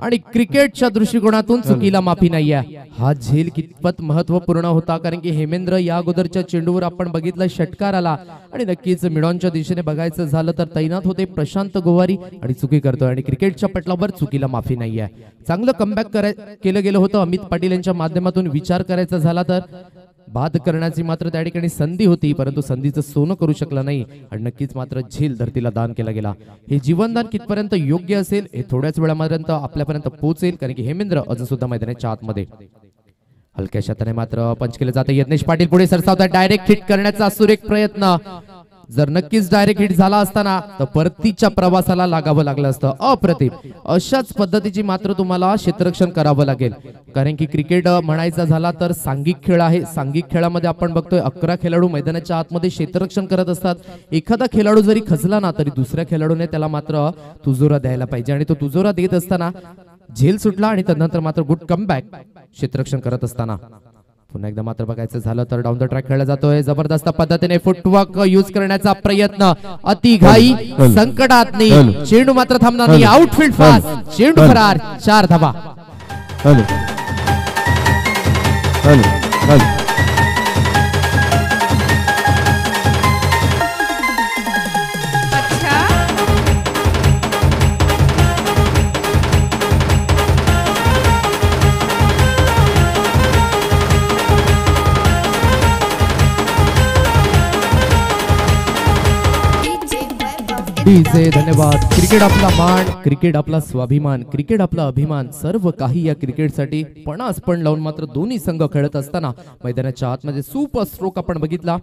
आणि क्रिकेटच्या दृष्टिकोनातून चुकीला माफी नाहीये. हा झेल कितपत महत्वपूर्ण होता, कारण की हेमेंद्र या अगोदरच्या चेंडूवर आपण बघितलं षटकार आला आणि नक्कीच मिडॉनच्या दिशेने बघायचं झालं तर तैनात होते प्रशांत गोवारी आणि चुकी करतोय आणि क्रिकेटच्या पटलावर चुकीला माफी नाहीये. चांगलं कमबॅक केलं गेलं होतं अमित पाटील यांच्या माध्यमातून. विचार करायचा झाला तर बाद करण्याची मात्र त्या ठिकाणी संधी होती, परंतु संधीचं सोनं करू शकला नाही आणि नक्कीच मात्र झेल धरतीला दान केला गेला. हे जीवनदान कितपर्यंत योग्य असेल हे थोड्याच वेळापर्यंत आपल्यापर्यंत पोहोचेल, कारण की हेमेंद्र अजून सुद्धा मैदानाच्या आतमध्ये. हलक्या शताने मात्र पंच केलं जातं. यज्ञेश पाटील पुढे सरसावतात. डायरेक्ट हिट करण्याचा सुरेख प्रयत्न. जर नक्कीच डायरेक्ट हिट झाला असताना तर परतीच्या प्रवासाला लागावं लागलं असतं. अप्रतिम. अशाच पद्धतीची मात्र तुम्हाला क्षेत्ररक्षण करावं लागेल, कारण की क्रिकेट म्हणायचा झाला तर सांघिक खेळ आहे. सांघिक खेळामध्ये आपण बघतोय 11 खेळाडू मैदानाच्या आतमध्ये क्षेत्ररक्षण करत असतात. एखादा खेळाडू जरी खचला ना तरी दुसऱ्या खेळाडूने त्याला मात्र तुजोरा द्यायला पाहिजे आणि तो तुजोरा देत असताना झेल सुटला आणि त्यानंतर मात्र गुड कमबॅक क्षेत्ररक्षण करत असताना. पुन्हा एकदा मात्र बघायचं झालं तर डाऊन द ट्रॅक खेळला जातोय. जबरदस्त पद्धतीने फुटवर्क यूज करण्याचा प्रयत्न. अति घाई संकटात नाही. चेंडू मात्र थांबणार नाही. Outfield fast. चेंडू फरार. 4 धावा. डीजे धन्यवाद. क्रिकेट आपला मान, क्रिकेट आपला स्वाभिमान, क्रिकेट आपला अभिमान, सर्व काही या क्रिकेटसाठी पणास पण लावून मात्र दोन्ही संघ खेळत असताना मैदानाच्या आतमध्ये सुपर स्ट्रोक आपण बघितला.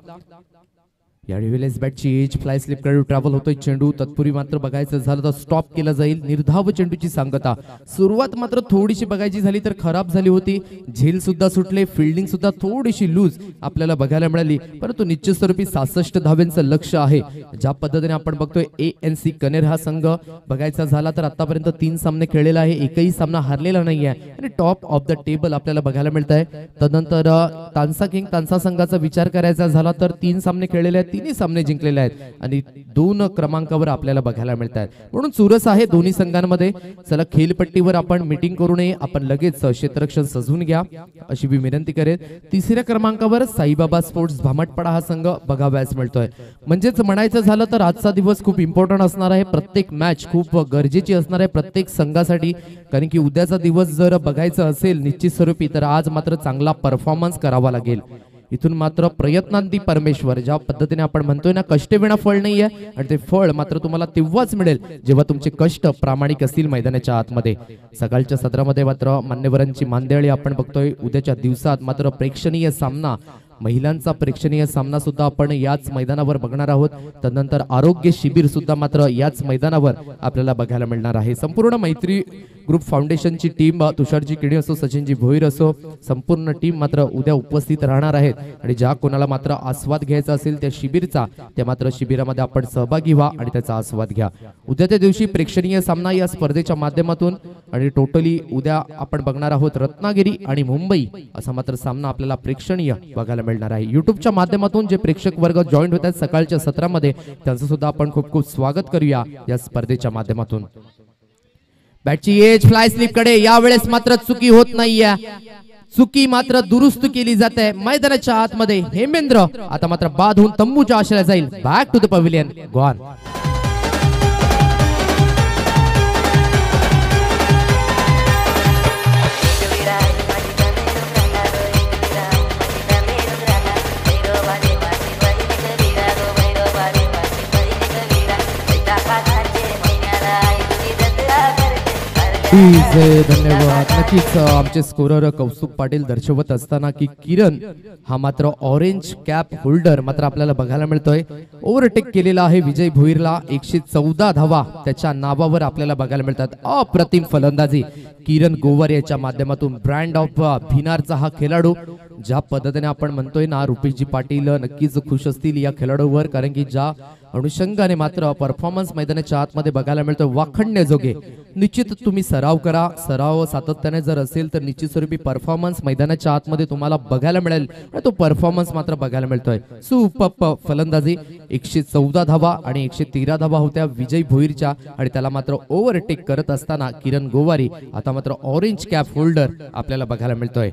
यावेळेस बॅटची एज फ्लाय स्लिपकडे ट्रॅव्हल होतोय चेंडू. तत्पूर्वी मात्र बघायचं झालं तर स्टॉप केला जाईल. निर्धाव चेंडूची सांगता. सुरुवात मात्र थोडीशी बघायची झाली तर खराब झाली होती. झेल सुद्धा सुटले. फिल्डिंग सुद्धा थोडीशी लूज आपल्याला बघायला मिळाली. परंतु निश्चित स्वरूपी 66 धाव्यांचं लक्ष आहे. ज्या पद्धतीने आपण बघतोय ANC कनेर हा संघ बघायचा झाला तर आतापर्यंत 3 सामने खेळलेला आहे. एकही सामना हारलेला नाहीये आणि टॉप ऑफ द टेबल आपल्याला बघायला मिळत आहे. तदनंतर तानसा किंग तानसा संघाचा विचार करायचा झाला तर 3 सामने खेळलेले आहेत. 3 सामने जिंकलेले आहेत आणि 2 क्रमांकावर आपल्याला बघायला मिळत आहेत. म्हणून चुरस आहे दोन्ही संघांमध्ये. चला खेळपट्टीवर आपण मीटिंग करू नये. आपण लगेच क्षेत्ररक्षण सजवून घ्या अशी मी विनंती करेन. 3ऱ्या क्रमांकावर साईबाबा स्पोर्ट्स भामटपाडा हा संघ बघावयास मिळतोय. म्हणजेच म्हणायचं झालं तर आजचा दिवस खूप इम्पॉर्टंट असणार आहे. प्रत्येक मॅच खूप गरजेची असणार आहे प्रत्येक संघासाठी. कारण की उद्याचा दिवस जर बघायचं असेल निश्चित स्वरूपी तर आज मात्र चांगला परफॉर्मन्स करावा लागेल. इथून मात्र प्रयत्नांती परमेश्वर ज्या पद्धतीने आपण म्हणतोय ना कष्टविना फळ नाहीये आणि ते फळ मात्र तुम्हाला तेव्हाच मिळेल जेव्हा तुमचे कष्ट प्रामाणिक असतील मैदानाच्या आतमध्ये. सकाळच्या सत्रामध्ये मात्र मान्यवरांची मांदियाळी आपण बघतोय. उद्याच्या दिवसात मात्र प्रेक्षणीय सामना महिलांचा प्रेक्षणीय सामना सुद्धा आपण याच मैदानावर बघणार आहोत. तदनंतर आरोग्य शिबिर सुद्धा मात्र याच मैदानावर आपल्याला बघायला मिळणार आहे. संपूर्ण मैत्री ग्रुप फाउंडेशनची टीम तुषारजी किडी असो सचिनजी भोईर असो संपूर्ण टीम मात्र उद्या उपस्थित राहणार आहेत आणि ज्या कोणाला मात्र आस्वाद घ्यायचा असेल त्या शिबिरचा त्या मात्र शिबिरामध्ये आपण सहभागी व्हा आणि त्याचा आस्वाद घ्या. उद्याच्या दिवशी प्रेक्षणीय सामना या स्पर्धेच्या माध्यमातून आणि टोटली उद्या आपण बघणार आहोत रत्नागिरी आणि मुंबई असा मात्र सामना आपल्याला प्रेक्षणीय बघायला मिळणार आहे. युट्यूबच्या माध्यमातून जे प्रेक्षक वर्ग जॉईन होत आहेत सकाळच्या सत्रामध्ये त्यांचं सुद्धा आपण खूप खूप स्वागत करूया या स्पर्धेच्या माध्यमातून. बॅटची एज फ्लाय स्लिप कडे यावेळेस मात्र चुकी होत नाहीये. चुकी मात्र दुरुस्त केली जाते मैदानाच्या आतमध्ये. हेमेंद्र आता मात्र बाद होऊन तंबूच्या आशेला जाईल. Back to the pavilion gone. धन्यवाद. नक्कीच आमचे स्कोरर कौस्तुभ पाटील दर्शवत असताना की किरण हा मात्र ऑरेंज कॅप होल्डर मात्र आपल्याला बघायला मिळतोय. ओव्हरटेक केलेला आहे विजय भोईरला. 114 धावा त्याच्या नावावर आपल्याला बघायला मिळतात. अप्रतिम फलंदाजी किरण गोवर याच्या माध्यमातून. ब्रँड ऑफ भिनारचा हा खेळाडू ज्या पद्धतीने आपण म्हणतोय ना रुपेशजी पाटील नक्कीच खुश असतील या खेळाडूवर. कारण की ज्या अनुषंगाने मात्र परफॉर्मन्स मैदानाच्या आतमध्ये बघायला मिळतोय वाखण्य जोगे. निश्चित तुम्ही सराव करा. सराव सातत्याने जर असेल तर निश्चित स्वरूपी परफॉर्मन्स मैदानाच्या आतमध्ये तुम्हाला बघायला मिळेल. तो परफॉर्मन्स मात्र बघायला मिळतोय. सुपर फलंदाजी. 114 धावा आणि 113 धावा होत्या विजय भोईरच्या आणि त्याला मात्र ओव्हरटेक करत असताना किरण गोवारी आता मात्र ऑरेंज कॅप होल्डर आपल्याला बघायला मिळतोय.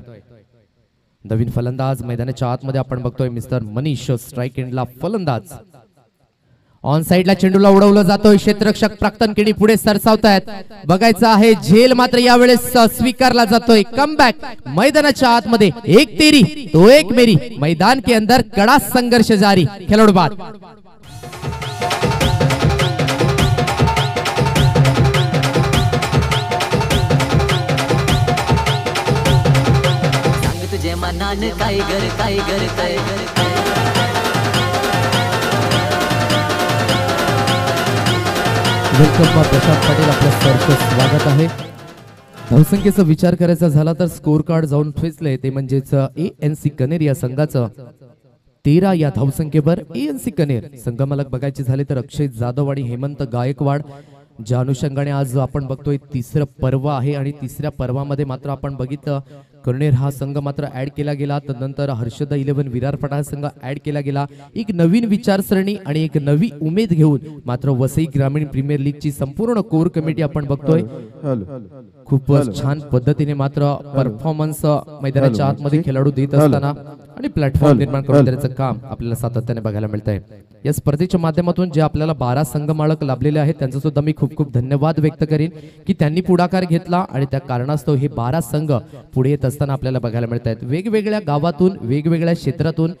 नवीन फलंदाज मैदानाच्या आतमध्ये आपण बघतोय मिस्टर मनीष स्ट्राइक एंडला फलंदाज. ऑन साइडला चेंडूला उडवलं जातोय. क्षेत्ररक्षक प्राक्तन किडी पुढे सरसावतायत. बघायचं आहे झेल मात्र यावेळेस स्वीकारला जातोय. कमबॅक मैदानाच्या आतमध्ये. 1 तेरी तो 1 मेरी. मैदान के अंदर कड़ा संघर्ष जारी. खिलाड़ी बाद. सांग तुझे मनान काय गर काय गर काय वेलकम प्रशांत पाटील आपलं सहर्ष स्वागत आहे. धावसंख्येचा विचार करायचा झाला तर स्कोर कार्ड जाऊन ठेचलंय ते म्हणजेच ANC कनेर या संघाचं 13 या धावसंख्येवर. ANC कनेर संघमालक बघायचे झाले तर अक्षय जाधव आणि हेमंत गायकवाड. ज्या अनुषंगाने आज आपण बघतोय 3रं पर्व आहे आणि 3ऱ्या पर्वामध्ये मात्र आपण बघितलं कनेर हा संघ मात्र ऍड केला गेला. तदनंतर हर्षद 11 विरार पठार संघ ऍड केला गेला. एक नवीन विचारसरणी आणि एक नवी उमेद घेऊन मात्र वसई ग्रामीण प्रीमियर लीगची संपूर्ण कोर कमिटी आपण बघतोय खूप छान पद्धतीने मात्र परफॉर्मन्स मैदानाच्या आतमध्ये खेळाडू देत असताना आणि प्लॅटफॉर्म निर्माण करून देण्याचं काम आपल्याला सातत्याने बघायला मिळत आहे. या स्पर्धेच्या माध्यमातून जे आपल्याला 12 संघ मालक लाभलेले आहेत त्यांचा सुद्धा मी खूप खूप धन्यवाद व्यक्त करीन की त्यांनी पुढाकार घेतला आणि त्या कारणास्तव हे 12 संघ पुढे येत असताना आपल्याला बघायला मिळत आहेत. वेगवेगळ्या गावातून वेगवेगळ्या क्षेत्रातून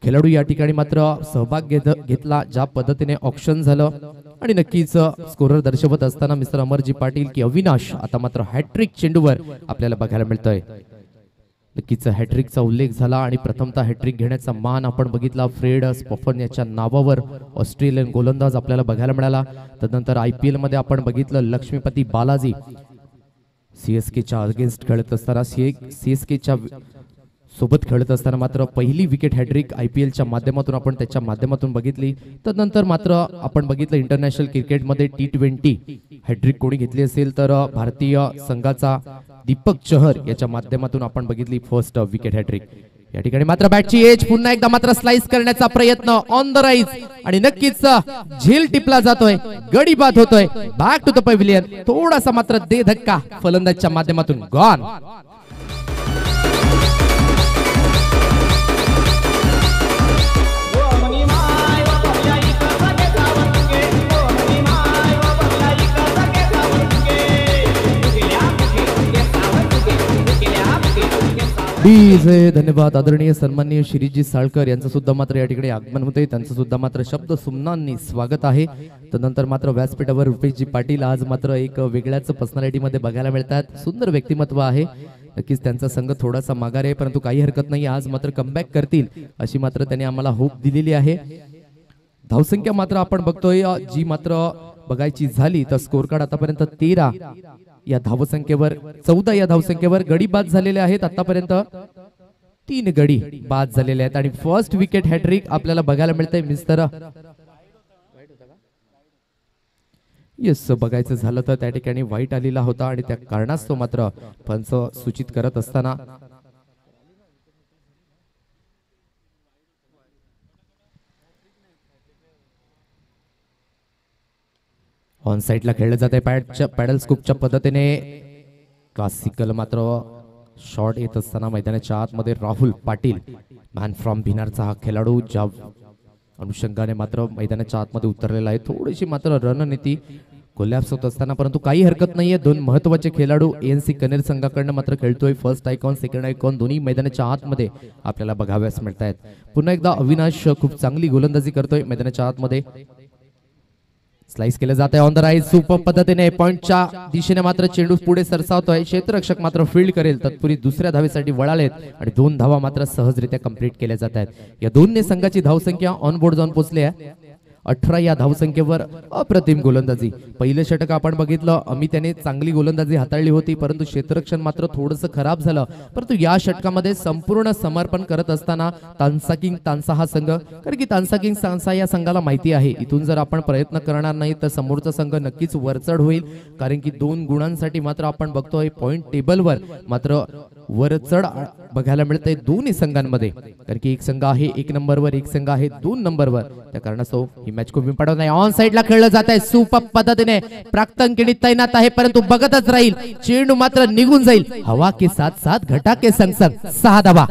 खेळाडू या ठिकाणी मात्र सहभाग घेतला. ज्या पद्धतीने ऑक्शन झालं आणि नक्कीच स्कोरर दर्शवत असताना मिस्टर अमरजी पाटील की अविनाश आता मात्र हॅट्रिक चेंडूवर आपल्याला बघायला मिळतोय. नक्कीच हॅट्रिकचा उल्लेख झाला आणि प्रथमतः हॅट्रिक घेण्याचा मान आपण बघितला फ्रेड स्पॉफन याच्या नावावर ऑस्ट्रेलियन गोलंदाज आपल्याला बघायला मिळाला. तदनंतर IPL मध्ये आपण बघितलं लक्ष्मीपती बालाजी CSKच्या अगेन्स्ट खेळत असताना CSKच्या सोबत खेळत असताना मात्र पहिली विकेट हॅट्रिक IPLच्या माध्यमातून आपण त्याच्या माध्यमातून बघितली. तदनंतर मात्र आपण बघितलं इंटरनॅशनल क्रिकेटमध्ये T20 हॅट्रिक कोणी घेतली असेल तर भारतीय संघाचा दीपक चहर याच्या माध्यमातून आपण बघितली फर्स्ट विकेट हॅट्रिक. या ठिकाणी मात्र बॅटची एज पुन्हा एकदा मात्र स्लाइस करण्याचा प्रयत्न ऑन द राईज आणि नक्कीच झेल टिपला जातोय, गडी बाद होतोय. बॅक टू द पॅव्हिलियन, थोडासा मात्र दे धक्का फलंदाजच्या माध्यमातून गॉन. धन्यवाद आदरणीय सन्माननीय श्रीजी साळकर यांचं सुद्धा मात्र या ठिकाणी आगमन होते. त्यांचं सुद्धा मात्र शब्द सुमनांनी स्वागत आहे. तदनंतर मात्र व्यासपीठावर रुपेशजी पाटील आज मात्र एक वेगळ्याच पर्सनॅलिटी मध्ये बघायला मिळतात. सुंदर व्यक्तिमत्व आहे. नक्कीच त्यांचा संघ थोडासा माघार आहे परंतु काही हरकत नाही, आज मात्र कमबॅक करतील अशी मात्र त्यांनी आम्हाला होप दिलेली आहे. धावसंख्या मात्र आपण बघतोय जी मात्र बघायची झाली तर स्कोर कार्ड आतापर्यंत 13 या धावसंख्येवर 14 या धावसंख्येवर गडी बाद झालेले आहेत. आतापर्यंत 3 गडी बाद झालेले आहेत आणि फर्स्ट विकेट हॅट्रिक आपल्याला बघायला मिळतंय मिस्टर येस बघायचं झालं तर त्या ठिकाणी व्हाईट आलेला होता आणि त्या कारणास्तव मात्र पंच सूचित करत असताना ऑन साइडला खेळलं जात आहे पॅडल स्कूपच्या पद्धतीने. क्लासिकल मात्र शॉट येत असताना मैदानाच्या आतमध्ये राहुल पाटील मॅन फ्रॉम भिनारचा हा खेळाडू ज्या अनुषंगाने मात्र मैदानाच्या आतमध्ये उतरलेला आहे. थोडीशी मात्र रणनीती कोलॅप्स होत असताना परंतु काही हरकत नाहीये. 2 महत्वाचे खेळाडू ANC कनेर संघाकडनं मात्र खेळतोय. फर्स्ट आयकॉन सेकंड आयकॉन दोन्ही मैदानाच्या आतमध्ये आपल्याला बघाव्यास मिळत आहेत. पुन्हा एकदा अविनाश खूप चांगली गोलंदाजी करतोय मैदानाच्या आतमध्ये. स्लाइस केलं जात आहे ऑन द राईज सुपर पद्धतीने पॉइंटच्या दिशेने मात्र चेंडू पुढे सरसावतोय. क्षेत्ररक्षक मात्र फील्ड करेल तत्पूर्वी दुसऱ्या धावेसाठी वळालेत आणि 2 धावा मात्र सहजरित्या कंप्लीट केल्या जात आहेत. या दोन्ही संघाची धावसंख्या ऑन बोर्ड जाऊन पोहोचली आहे 18 या धावसंख्येवर. अप्रतिम गोलंदाजी. पहिलं षटक आपण बघितलं अमित याने चांगली गोलंदाजी हाताळली होती परंतु क्षेत्ररक्षण मात्र थोडंसं खराब झालं. परंतु या षटकामध्ये संपूर्ण समर्पण करत असताना तानसा किंग तानसा हा संघ, कारण की तानसा किंग तानसा या संघाला माहिती आहे इथून जर आपण प्रयत्न करणार नाही तर समोरचा संघ नक्कीच वरचढ होईल. कारण की 2 गुणांसाठी मात्र आपण बघतोय पॉइंट टेबलवर मात्र वरचढ बघायला मिळतंय दोन्ही संघांमध्ये. कारण की एक संघ आहे 1 नंबरवर, एक संघ आहे 2 नंबरवर. त्या कारणास्तव ही मॅच खूप इम्पॉर्टंट आहे. ऑन साइडला खेळलं जात आहे सुपर पद्धतीने. प्राक्तन केणी तैनात आहे परंतु बघतच राहील. चेंडू मात्र निघून जाईल. हवा के साथ साथ घटा के संग संग 6 धावा.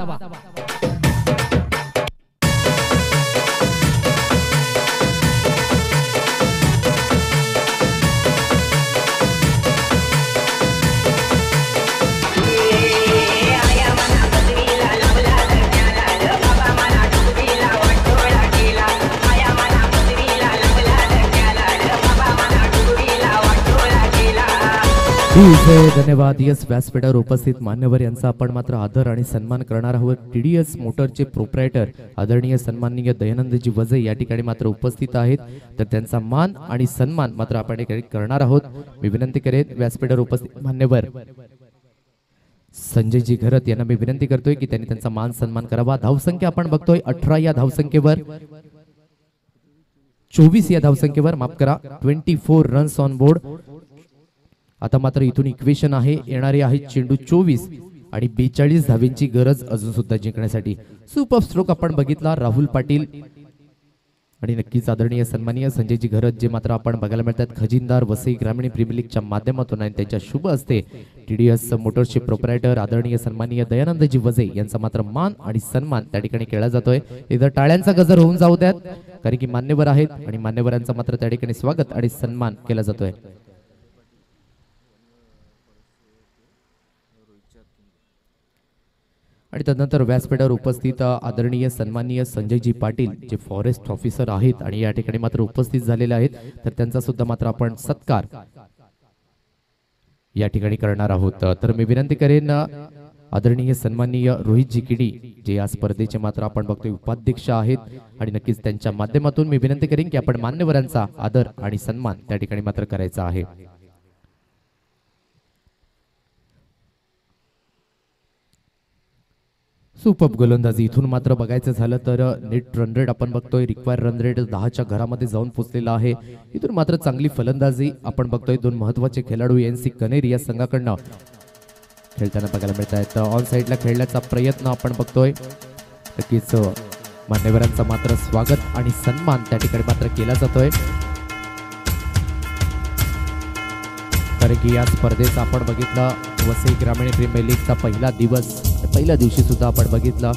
धन्यवाद. यस व्यासपीठावर उपस्थित मान्यवर यांचा आपण मात्र आदर आणि सन्मान करणार आहोत. TDS मोटरचे प्रोप्रायटर आदरणीय सन्माननीय दयानंदजी वजे या ठिकाणी मात्र उपस्थित आहेत तर त्यांचा मान आणि सन्मान मात्र आपण करणार आहोत. मी विनंती करेन व्यासपीठावर उपस्थित मान्यवर संजयजी घरत यांना मी विनंती करतोय की त्यांनी त्यांचा मान सन्मान करावा. धावसंख्या आपण बघतोय 18 या धावसंख्येवर 24 या धावसंख्येवर माफ करा 24 रन्स ऑन बोर्ड. आता मात्र इथून इक्वेशन आहे येणारे आहे चेंडू 24 आणि 42 धावेंची गरज अजून सुद्धा जिंकण्यासाठी. सुपर स्ट्रोक आपण बघितला राहुल पाटील आणि नक्कीच आदरणीय सन्माननीय संजयजी घरत जे मात्र आपण बघायला मिळतात खजिनदार वसई ग्रामीण प्रीमियर लीगच्या माध्यमातून आणि त्यांच्या शुभ हस्ते TDS मोटर्सचे प्रोप्रायटर आदरणीय सन्माननीय दयानंदजी वजे यांचा मात्र मान आणि सन्मान त्या ठिकाणी केला जातोय. इथं टाळ्यांचा गजर होऊन जाऊ द्यात कारण की मान्यवर आहेत आणि मान्यवरांचा मात्र त्या ठिकाणी स्वागत आणि सन्मान केला जातोय. आणि तदनंतर व्यासपीठावर उपस्थित आदरणीय सन्माननीय संजयजी पाटील जे फॉरेस्ट ऑफिसर आहेत आणि या ठिकाणी मात्र उपस्थित झालेले आहेत तर त्यांचा सुद्धा मात्र आपण सत्कार या ठिकाणी करणार आहोत. तर मी विनंती करेन आदरणीय सन्माननीय रोहितजी किडी जे या स्पर्धेचे मात्र आपण बघतोय उपाध्यक्ष आहेत आणि नक्कीच त्यांच्या माध्यमातून मी विनंती करेन की आपण मान्यवरांचा आदर आणि सन्मान त्या ठिकाणी मात्र करायचा आहे. सुपर गोलंदाजी इथून मात्र बघायचं झालं तर नेट रन रेट आपण बघतोय रिक्वायर रन रेट 10च्या घरामध्ये जाऊन पोहोचलेला आहे. इथून मात्र चांगली फलंदाजी आपण बघतोय. दोन महत्वाचे खेळाडू NC कनेरी या संघाकडनं खेळताना बघायला मिळत आहेत. ऑन साईडला खेळण्याचा प्रयत्न आपण बघतोय. नक्कीच मान्यवरांचा मात्र स्वागत आणि सन्मान त्या ठिकाणी मात्र केला जातोय. कारण की या स्पर्धेचा आपण बघितलं वसई ग्रामीण प्रीमियर लीगचा पहिला दिवस. पहिल्या दिवशी सुद्धा आपण बघितलं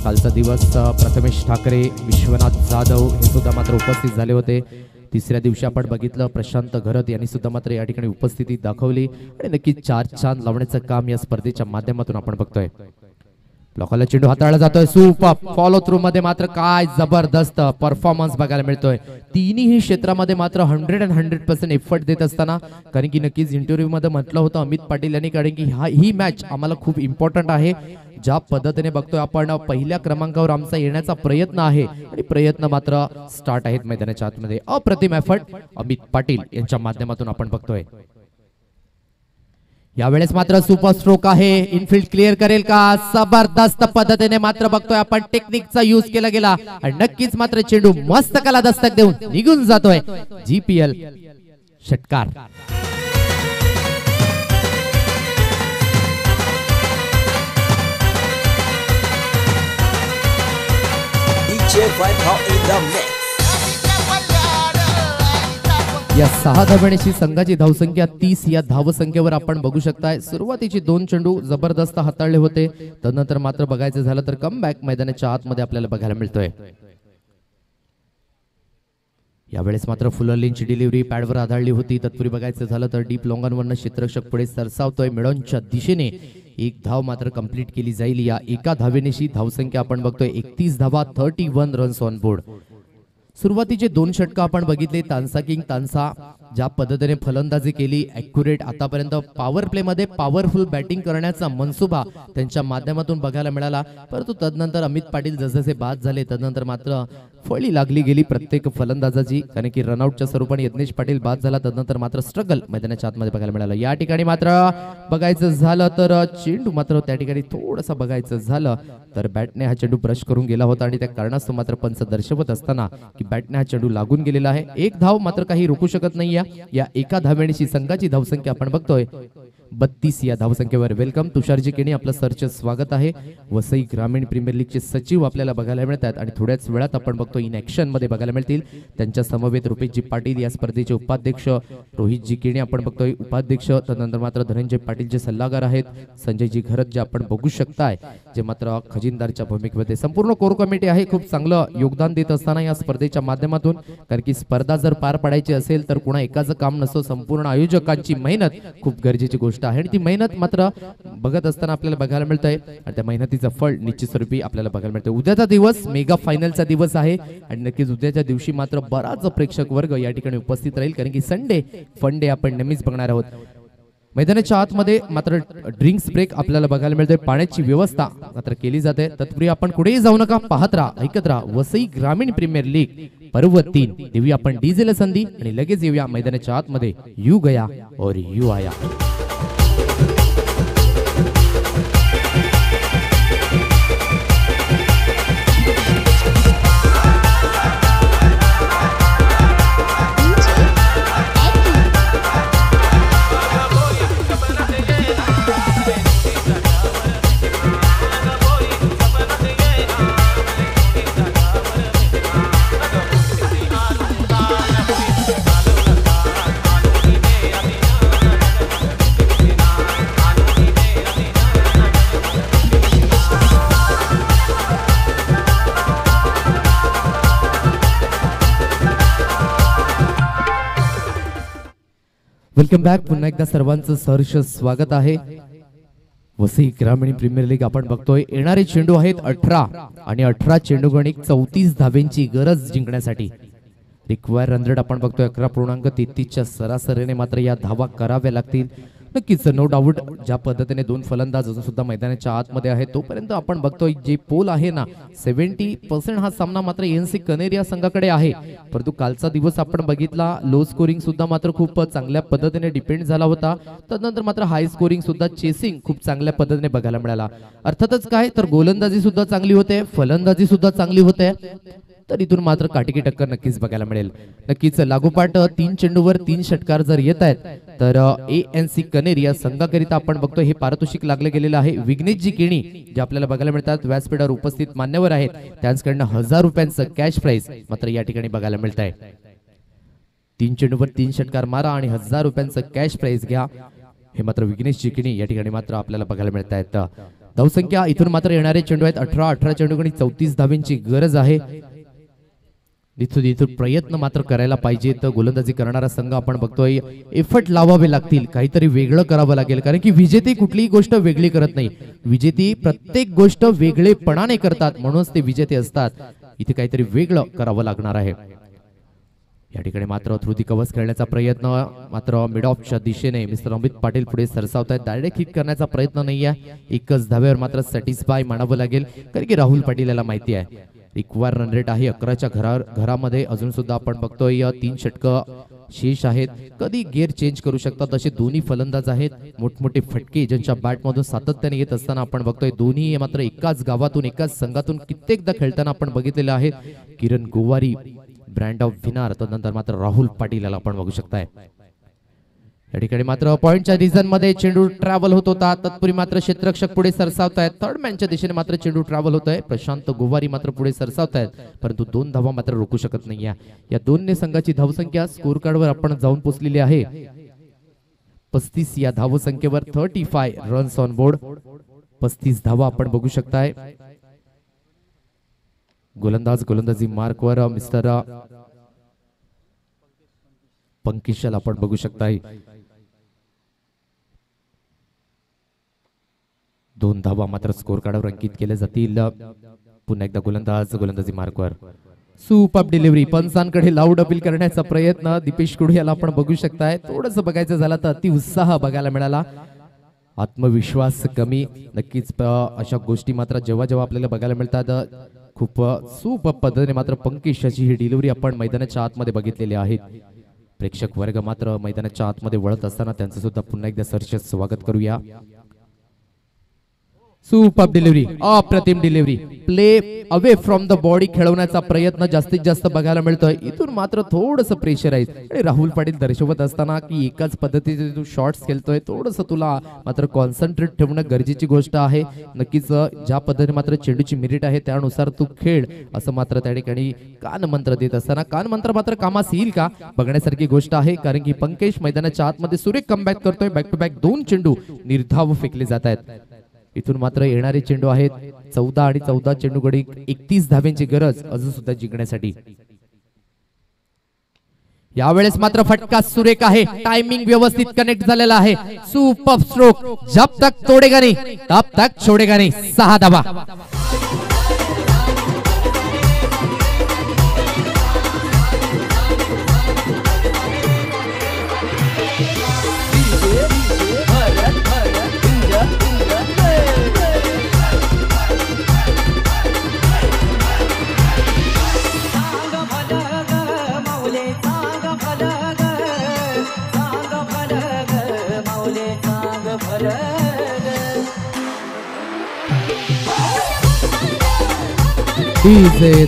कालचा दिवस प्रथमेश ठाकरे, विश्वनाथ जाधव हे सुद्धा मात्र उपस्थित झाले होते. तिसऱ्या दिवशी आपण बघितलं प्रशांत घरत यांनी सुद्धा मात्र या ठिकाणी उपस्थिती दाखवली आणि नक्कीच 4 चांद लावण्याचं काम या स्पर्धेच्या माध्यमातून आपण बघतोय. लोकांना चेंडू हाताळला जातोय. सुपर फॉलो थ्रू मध्ये मात्र काय जबरदस्त परफॉर्मन्स बघायला मिळतोय. तिन्ही क्षेत्रामध्ये मात्र 100% एफर्ट देत असताना, कारण की नक्कीच इंटरव्ह्यू मध्ये म्हटलं होतं अमित पाटील यांनी, कारण की ही मॅच आम्हाला खूप इम्पॉर्टंट आहे. ज्या पद्धतीने बघतोय आपण पहिल्या क्रमांकावर आमचा येण्याचा प्रयत्न आहे आणि प्रयत्न मात्र स्टार्ट आहेत मैदानाच्या आतमध्ये. अप्रतिम एफर्ट अमित पाटील यांच्या माध्यमातून आपण बघतोय. यावेळेस मात्र सुपर स्ट्रोक आहे. इनफिल्ड क्लिअर करेल का? जबरदस्त पद्धतीने मात्र बघतोय आपण टेक्निकचा यूज केला गेला आणि नक्कीच मात्र चेंडू मस्त कला दस्तक देऊन निघून जातोय. GPL षटकार. या 6 धावण्याची संघाची धावसंख्या 30 या धावसंख्येवर आपण बघू शकताय. सुरुवातीचे 2 चेंडू जबरदस्त हाताळले होते, त्यानंतर मात्र बघायचं झालं तर कमबॅक मैदानाच्या आतमध्ये आपल्याला बघायला मिळतोय. यावेळेस मात्र फुलरलींची डिलिव्हरी पॅडवर आधारली होती. तत्पूर्वी बघायचं झालं तर डीप लॉंगांवरनं क्षेत्ररक्षक पुढे सरसावतोय. मिडॉनच्या दिशेने 1 धाव मात्र कंप्लीट केली जाईल. या एका धावेनेशी धावसंख्या आपण बघतोय 31 धावा, 31 रन्स ऑन बोर्ड. सुरुवातीचे 2 षटक आपण बघितले. तानसा किंग तानसा ज्या पद्धतीने फलंदाजी केली, ॲक्युरेट आतापर्यंत पॉवर प्ले मध्ये पॉवरफुल बॅटिंग करण्याचा मनसुबा त्यांच्या माध्यमातून बघायला मिळाला. परंतु तदनंतर अमित पाटील जसजसे बाद झाले तदनंतर मात्र फळी लागली गेली प्रत्येक फलंदाजाची, कारण की रनआउटच्या स्वरूपाने यज्ञेश पाटील बाद झाला. तदनंतर मात्र स्ट्रगल मैदानाच्या आतमध्ये बघायला मिळालं. या ठिकाणी मात्र बघायचं झालं तर चेंडू मात्र त्या ठिकाणी थोडंसं बघायचं झालं तर बॅटने हा चेंडू ब्रश करून गेला होता आणि त्या कारणास्तव मात्र पंच दर्शवत असताना की बॅटने हा चेंडू लागून गेलेला आहे. 1 धाव मात्र काही रोखू शकत नाही. या एका धावेनेची संघाची धावसंख्या आपण बघतोय 32 या धावसंख्येवर. वेलकम तुषारजी केणी, आपलं सरच स्वागत आहे. वसई ग्रामीण प्रीमियर लीगचे सचिव आपल्याला बघायला मिळतात आणि थोड्याच वेळात आपण बघतो इन ऍक्शन मध्ये बघायला मिळतील. त्यांच्या समवेत रुपेशजी पाटील या स्पर्धेचे उपाध्यक्ष, रोहितजी केणी आपण बघतोय उपाध्यक्ष, त्यानंतर मात्र धनंजय पाटील जे सल्लागार आहेत, संजयजी घरत जे आपण बघू शकताय जे मात्र खजिनदारच्या भूमिकेमध्ये. संपूर्ण कोर कमिटी आहे खूप चांगलं योगदान देत असताना या स्पर्धेच्या माध्यमातून, कारण की स्पर्धा जर पार पाडायची असेल तर कुणा एकाचं काम नसतं, संपूर्ण आयोजकांची मेहनत खूप गरजेची गोष्ट आहे आणि ती मेहनत मात्र बघत असताना आपल्याला बघायला मिळतंय आणि त्या मेहनतीचं फळ निश्चित स्वरूपी आपल्याला बघायला मिळतंय. उद्याचा दिवस मेगा फायनलचा दिवस आहे आणि नक्कीच उद्याच्या दिवशी मात्र बराच प्रेक्षक वर्ग या ठिकाणी उपस्थित राहील, कारण की संडे फन डे आपण नेहमीच बघणार आहोत. मैदानाच्या आतमध्ये मात्र ड्रिंक्स ब्रेक आपल्याला बघायला मिळतोय. पाण्याची व्यवस्था मात्र केली जाते. तत्पूर्वी आपण कुठेही जाऊ नका, पाहत राहा, ऐकत राहा वसई ग्रामीण प्रीमियर लीग पर्व 3. देऊया आपण डीजेला संधी आणि लगेच येऊया मैदानाच्या आतमध्ये. यू गया और यू आया. Welcome back. पुन्हा एकदा सर्वांचं सहर्ष स्वागत आहे. वसई ग्रामीण प्रीमियर लीग आपण बघतोय. येणारे चेंडू आहेत 18 आणि 18 चेंडू गणिक 34 धावेंची गरज जिंकण्यासाठी. रिक्वायर रन रेट आपण बघतोय 11.33च्या सरासरीने मात्र या धावा कराव्या लागतील. नक्कीच नो डाऊट ज्या पद्धतीने दोन फलंदाज अजून सुद्धा मैदानाच्या आतमध्ये आहेत तोपर्यंत आपण बघतोय जे पोल आहे ना 70% हा सामना मात्र एएनसी कनेरिया संघाकडे आहे. परंतु कालचा दिवस आपण बघितला लो स्कोरिंग सुद्धा मात्र खूप चांगल्या पद्धतीने डिपेंड झाला होता. त्यानंतर मात्र हाय स्कोरिंग सुद्धा चेसिंग खूप चांगल्या पद्धतीने बघायला मिळाला. अर्थातच काय तर गोलंदाजी सुद्धा चांगली होते, फलंदाजी सुद्धा चांगली होते. तर इथून मात्र काटेकी टक्कर नक्कीच बघायला मिळेल. नक्कीच लागोपाठ 3 चेंडूवर 3 षटकार जर येत आहेत तर एएनसी कनेरिया संघाकरिता आपण बघतो हे पारितोषिक लागले गेलेलं आहे. विघ्नेशजी केणी जे आपल्याला बघायला मिळतात व्यासपीठावर उपस्थित मान्यवर आहेत त्यांच्याकडनं 1000 रुपयांचं कॅश प्राइज मात्र या ठिकाणी बघायला मिळत आहे. 3 चेंडूवर 3 षटकार मारा आणि 1000 रुपयांचं कॅश प्राइज घ्या हे मात्र विघ्नेशजी केणी या ठिकाणी मात्र आपल्याला बघायला मिळत आहेत. धावसंख्या इथून मात्र येणारे चेंडू आहेत 18 चेंडू आणि 34 धावांची गरज आहे. इथून प्रयत्न मात्र करायला पाहिजे. तर गोलंदाजी करणारा संघ आपण बघतोय एफर्ट लावावे लागतील, काहीतरी वेगळं करावं लागेल. कारण की विजेते कुठलीही गोष्ट वेगळी करत नाही, विजेते प्रत्येक गोष्ट वेगळेपणाने करतात म्हणूनच ते विजेते असतात. इथे काहीतरी वेगळं करावं लागणार आहे. या ठिकाणी मात्र थ्रू दी कव्हर्स खेळण्याचा प्रयत्न मात्र मिड ऑफच्या दिशेने मिस्टर अमित पाटील पुढे सरसावत आहेत. डायरेक्ट हिट करण्याचा प्रयत्न नाही आहे, एकच धाब्यावर मात्र सॅटिस्फाय मानावं लागेल. कारण की राहुल पाटील याला माहिती आहे रिक्वायर रन रेट आहे 11च्या घरामध्ये. अजून सुद्धा आपण बघतोय 3 षटकं शेष आहेत. कधी गिअर चेंज करू शकतात असे दोन्ही फलंदाज आहेत. मोठमोठे फटके ज्यांच्या बॅटमधून सातत्याने येत असताना आपण बघतोय दोन्ही मात्र एकाच गावातून एकाच संघातून कित्येकदा खेळताना आपण बघितलेलं आहे. किरण गोवारी ब्रँड ऑफ विनर, त्यानंतर मात्र राहुल पाटील याला आपण बघू शकताय. या ठिकाणी मात्र पॉइंटच्या रिझन मध्ये चेंडू ट्रॅव्हल होत होता, तत्पूर्वी मात्र क्षेत्ररक्षक पुढे सरसावत आहेत. थर्ड मॅनच्या दिशेने मात्र चेंडू ट्रॅव्हल होत आहे. प्रशांत गोवारी मात्र पुढे सरसावत आहेत, परंतु 2 धावा मात्र रोखू शकत नाहीये. या दोन्ही संघाची धावसंख्या स्कोर कार्डवर आपण जाऊन पोहोचलेली आहे 35. या धावसंख्येवर 35 रन्स ऑन बोर्ड, 35 धावा आपण बघू शकताय. गोलंदाजी मार्कवर मिस्टर पंकिशल आपण बघू शकताय. 2 धावा मात्र स्कोर कार्डवर अंकित केले जातील. पुन्हा एकदा गोलंदाजी मार्कवर सुपर डिलिव्हरी. पंचांकडे लाऊड अपील करण्याचा प्रयत्न दीपेश कुडू याला आपण बघू शकताय. थोडंसं बघायचं झालं तर अति उत्साह बघायला मिळाला, आत्मविश्वास कमी. नक्कीच अशा गोष्टी मात्र जेव्हा जेव्हा आपल्याला बघायला मिळतात खूप सुपर पद्धतीने मात्र पंकिशाची ही डिलिव्हरी आपण मैदानाच्या आतमध्ये बघितलेली आहे. प्रेक्षक वर्ग मात्र मैदानाच्या आतमध्ये वळत असताना त्यांचं सुद्धा पुन्हा एकदा सरस स्वागत करूया. सुपर डिलिव्हरी, अप्रतिम delivery. Play away from the body खेळवण्याचा प्रयत्न जास्तीत जास्त बघायला मिळतोय. इथून मात्र थोडंसं प्रेशर आहे आणि राहुल पाटील दर्शवत असताना की एकाच पद्धतीचे तू शॉट्स खेळतोय, थोडंसं तुला मात्र कॉन्सन्ट्रेट ठेवणं गरजेची गोष्ट आहे. नक्कीच ज्या पद्धतीने मात्र चेंडूची मिरिट आहे त्यानुसार तू खेळ असं मात्र त्या ठिकाणी कानमंत्र देत असताना कानमंत्र मात्र कामास येईल का बघण्यासारखी गोष्ट आहे. कारण की पंकज मैदानाच्या आतमध्ये सुरेख कमबॅक करतोय. बॅक टू बॅक 2 चेंडू निर्धाव फेकले जात आहेत. इथून मात्र येणारे चेंडू आहेत 14 आणि 14 चेंडू गडी 31 धाब्यांची गरज अजून सुद्धा जिंकण्यासाठी. यावेळेस मात्र फटका सुरेख आहे, टायमिंग व्यवस्थित कनेक्ट झालेला आहे. सुपर स्ट्रोक, जब तक तोडेगा नहीं तब तक छोडेगा नहीं. 6 धावा.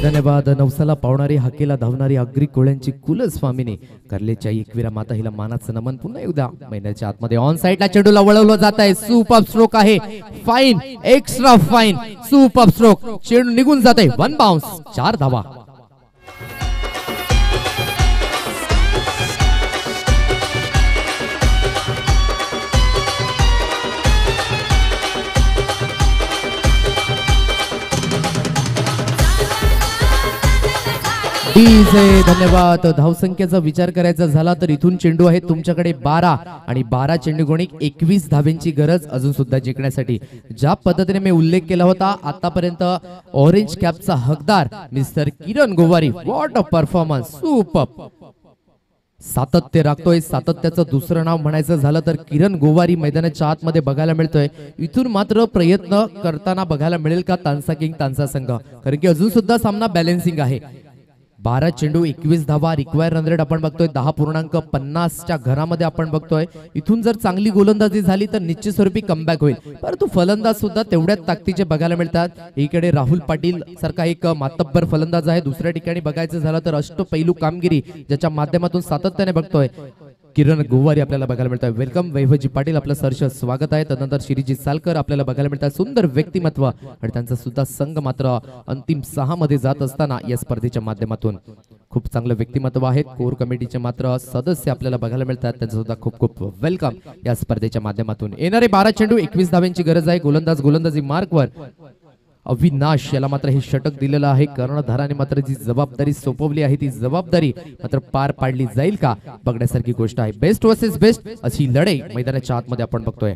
धन्यवाद. नवसाला पावणारी हाकेला धावणारी अग्री कोळ्यांची कुलस्वामिनी कर्लेच्या 21व्या माता हिला मानाचं नमन. पुन्हा एकदा महिन्याच्या आतमध्ये ऑन साइडला चेंडूला वळवलं जात आहे. सुपर स्ट्रोक आहे, fine, extra fine. Super stroke, चेंडू निघून जात आहे. 1 बाउन्स, 4 धावा. धन्यवाद. धावसंख्येचा विचार करायचा झाला तर इथून चेंडू आहे तुमच्याकडे 12 आणि 12 चेंडू गुणिक 21 धाब्यांची गरज अजून सुद्धा जिंकण्यासाठी. ज्या पद्धतीने मी उल्लेख केला होता आतापर्यंत ऑरेंज कॅपचा हकदार mister Kiran Gowari. What a performance, super. सातत्य राखतोय. सातत्याचं दुसरं नाव म्हणायचं झालं तर किरण गोवारी मैदानाच्या आतमध्ये बघायला मिळतोय. इथून मात्र प्रयत्न करताना बघायला मिळेल का तानसा किंग तानसा संघ, कारण की अजून सुद्धा सामना बॅलन्सिंग आहे. 12 चेंडू 21 धावा, रिक्वायर रन रेट आपण बघतोय 10.50च्या घरामध्ये आपण बघतोय. इथून जर चांगली गोलंदाजी झाली तर निश्चित स्वरूपी कमबॅक होईल, परंतु फलंदाज सुद्धा तेवढ्याच ताकदीचे बघायला मिळतात. एकीकडे राहुल पाटील सारखा एक मातब्बर फलंदाज आहे, दुसऱ्या ठिकाणी बघायचं झालं तर अष्टपैलू कामगिरी ज्याच्या माध्यमातून सातत्याने बघतोय किरण गोवारी आपल्याला बघायला मिळतात. वेलकम वैभवजी पाटील, आपलं सहर्ष स्वागत आहे. तदनंतर श्रीजी सालकर आपल्याला बघायला मिळतात. सुंदर व्यक्तिमत्व आणि त्यांचा सुद्धा संघ मात्र अंतिम 6 मध्ये जात असताना या स्पर्धेच्या माध्यमातून खूप चांगलं व्यक्तिमत्व आहेत. कोर कमिटीचे मात्र सदस्य आपल्याला बघायला मिळतात, त्यांचं सुद्धा खूप खूप वेलकम या स्पर्धेच्या माध्यमातून. येणारे 12 चेंडू 21 धाव्यांची गरज आहे. गोलंदाजी मार्कवर अविनाश याला मात्र हे षटक दिलेलं आहे. कर्णधाराने मात्र जी जबाबदारी सोपवली आहे ती जबाबदारी मात्र पार पाडली जाईल का बघण्यासारखी गोष्ट आहे. बेस्ट वर्सेस बेस्ट अशी लढाई मैदानाच्या आतमध्ये आपण बघतोय.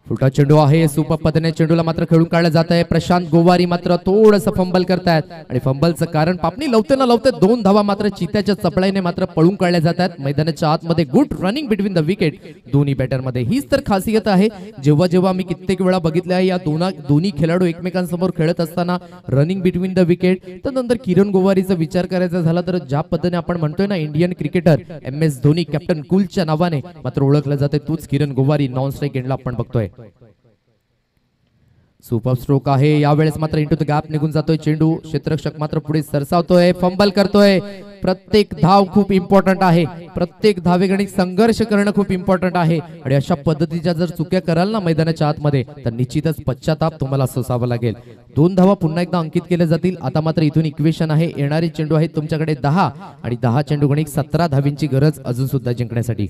फुलटा चेंडू आहे, सुपर पद्धतीने चेंडूला मात्र खेळून काढलं जात आहे. प्रशांत गोवारी मात्र थोडंसं फंबल करतायत आणि फंबलचं कारण पापणी लावते ना लावते 2 धावा मात्र चित्याच्या चपळाईने मात्र पळून काढल्या जातात. मैदानाच्या आतमध्ये good running between the wicket दोन्ही बॅटरमध्ये. हीच तर खासियत आहे. जेव्हा जेव्हा मी कित्येक वेळा बघितले आहे या दोन्ही खेळाडू एकमेकांसमोर खेळत असताना रनिंग बिटवीन द विकेट. तर नंतर किरण गोवारीचा विचार करायचा झाला तर ज्या पद्धतीने आपण म्हणतोय ना Indian cricketer MS Dhoni captain कूलच्या नावाने मात्र ओळखलं जाते, तूच किरण गोवारी नॉन स्ट्राईक एंडला आपण बघतोय. सुपर स्ट्रोक आहे, यावेळेस मात्र इंटू द गॅप निघून जातोय चेंडू. क्षेत्ररक्षक मात्र पुढे सरसावतोय, फंबल करतोय. प्रत्येक धाव खूप इम्पॉर्टंट आहे, प्रत्येक धावेगणिक संघर्ष करणं खूप इम्पॉर्टंट आहे. आणि अशा पद्धतीच्या जर चुक्या कराल ना मैदानाच्या आतमध्ये तर निश्चितच पश्चाताप तुम्हाला सोसावा लागेल. 2 धावा पुन्हा एकदा अंकित केल्या जातील. आता मात्र इथून इक्वेशन आहे, येणारे चेंडू आहेत तुमच्याकडे 10 आणि 10 चेंडू गणिक 17 धावींची गरज अजून सुद्धा जिंकण्यासाठी.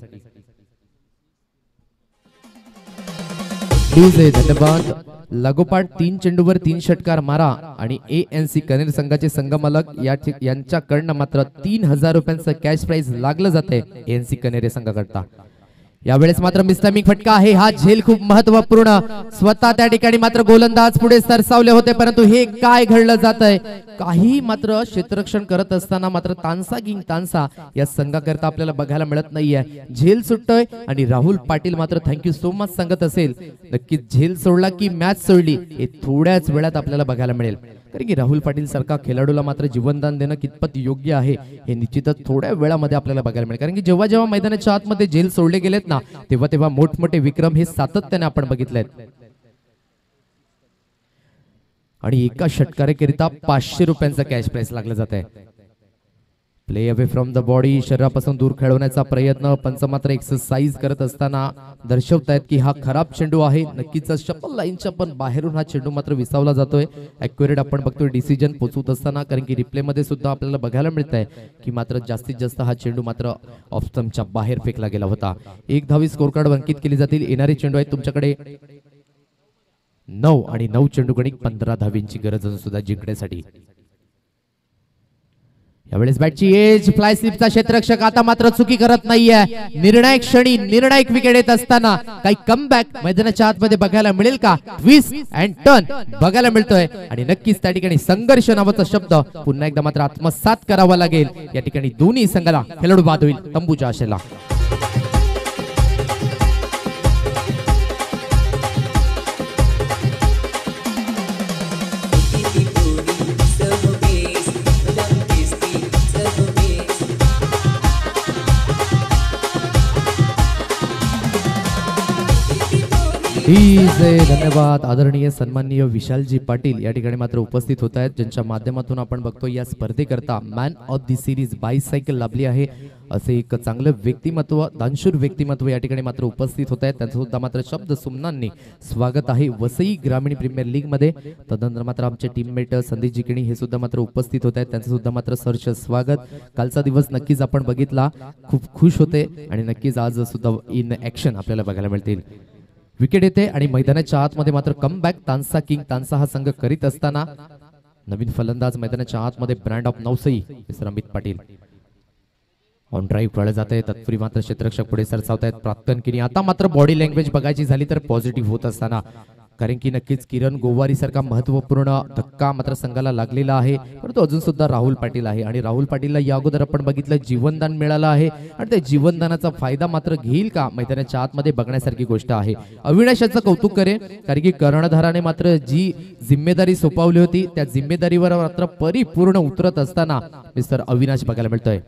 धन्यवाद. लागोपाठ 3 चेंडूवर 3 षटकार मारा आणि ANC कनेर संघाचे संघमालक यांच्याकडनं मात्र 3000 रुपयांचं कॅश प्राइज लागलं जाते ANC कनेर संघाकरता. यावेळेस मात्र मिस्टमिक फटका आहे, हा झेल खूप महत्वपूर्ण. स्वतः त्या ठिकाणी मात्र गोलंदाज पुढे सरसावले होते, परंतु हे काय घडलं जात आहे. काही मात्र क्षेत्ररक्षण करत असताना मात्र तानसा किंग तानसा या संघाकरता आपल्याला बघायला मिळत नाहीये. झेल सुटतोय आणि राहुल पाटील मात्र थँक्यू सो मच सांगत असेल. नक्कीच झेल सोडला की मॅच सोडली हे थोड्याच वेळात आपल्याला बघायला मिळेल, कारण की राहुल पाटील सारखा खेळाडूला मात्र जीवनदान देणं कितपत योग्य आहे हे निश्चितच थोड्या वेळामध्ये आपल्याला बघायला मिळेल. कारण की जेव्हा जेव्हा मैदानाच्या आतमध्ये झेल सोडले गेलेत ना तेव्हा तेव्हा मोठमोठे विक्रम हे सातत्याने आपण बघितलेत. आणि एका षटकाराकरिता 500 रुपयांचा कॅश प्राइज लागलं जात आहे. Play away from the body, शरीरापासून दूर खेळवण्याचा प्रयत्न. पंच मात्र एक्सरसाइज करत असताना दर्शवतायत की हा खराब चेंडू आहे. नक्कीच शपल लाईनच्या पण बाहेरून हा चेंडू मात्र विसावला जातोय. ॲक्युरेट आपण बघतोय डिसिजन पोचवत असताना, कारण की रिप्ले मध्ये सुद्धा आपल्याला बघायला मिळत आहे की मात्र जास्तीत जास्त हा चेंडू मात्र ऑफ स्टंपच्या बाहेर फेकला गेला होता. 1 धावी स्कोर कार्ड अंकित केली जातील. येणारे चेंडू आहेत तुमच्याकडे 9 आणि 9 चेंडू गणिक 15 धावींची गरज सुद्धा जिंकण्यासाठी. यावेळेस बॅटची एज फ्लाय स्लिपचा क्षेत्ररक्षक आता मात्र चुकी करत नाहीये. निर्णायक क्षणी निर्णायक विकेट येत असताना काही कमबॅक मैदानाच्या आतमध्ये बघायला मिळेल का. ट्विस्ट अँड टर्न बघायला मिळतोय आणि नक्कीच त्या ठिकाणी संघर्ष नावाचा शब्द पुन्हा एकदा मात्र आत्मसात करावा लागेल. या ठिकाणी दोन्ही संघाला खेळाडू बाद होईल तंबूच्या आशेला. धन्यवाद. आदरणीय सन्माननीय विशालजी पाटील या ठिकाणी मात्र उपस्थित होत आहेत, ज्यांच्या माध्यमातून आपण बघतो या स्पर्धेकरता man of the series bicycle लाभली आहे. असे एक चांगलं व्यक्तिमत्व, दानशूर व्यक्तिमत्व या ठिकाणी मात्र उपस्थित होत आहेत. त्यांचं सुद्धा मात्र शब्द सुमनांनी स्वागत आहे वसई ग्रामीण प्रीमियर लीग मध्ये. तदनंतर मात्र आमचे टीममेट संदीप जिकिणी हे सुद्धा मात्र उपस्थित होत आहेत, त्यांचं सुद्धा मात्र सहर्ष स्वागत. कालचा दिवस नक्कीच आपण बघितला, खूप खुश होते आणि नक्कीच आज सुद्धा इन ऍक्शन आपल्याला बघायला मिळतील. विकेट येते आणि मैदानाच्या आतमध्ये मात्र कमबॅक तानसा किंग तानसा हा संघ करीत असताना नवीन फलंदाज मैदानाच्या आतमध्ये brand of Navsai mister Amit Patil on drive खेळले जाते. तत्पूर्वी मात्र क्षेत्ररक्षक पुढे सरसावत आहेत. प्राक्तन किनी आता मात्र बॉडी लँग्वेज बघायची झाली तर पॉझिटिव्ह होत असताना कारण की नक्कीच किरण गोवारी सारखा महत्वपूर्ण धक्का मात्र संघाला लागलेला आहे, परंतु अजून सुद्धा राहुल पाटील आहे आणि राहुल पाटीलला या अगोदर आपण बघितलं जीवनदान मिळालं आहे आणि त्या जीवनदानाचा फायदा मात्र घेईल का मैदानाच्या आतमध्ये बघण्यासारखी गोष्ट आहे. अविनाशाचं कौतुक करे, कारण की कर्णधाराने मात्र जी जिम्मेदारी सोपवली होती त्या जिम्मेदारीवर मात्र परिपूर्ण उतरत असताना मिस्टर अविनाश बघायला मिळतोय.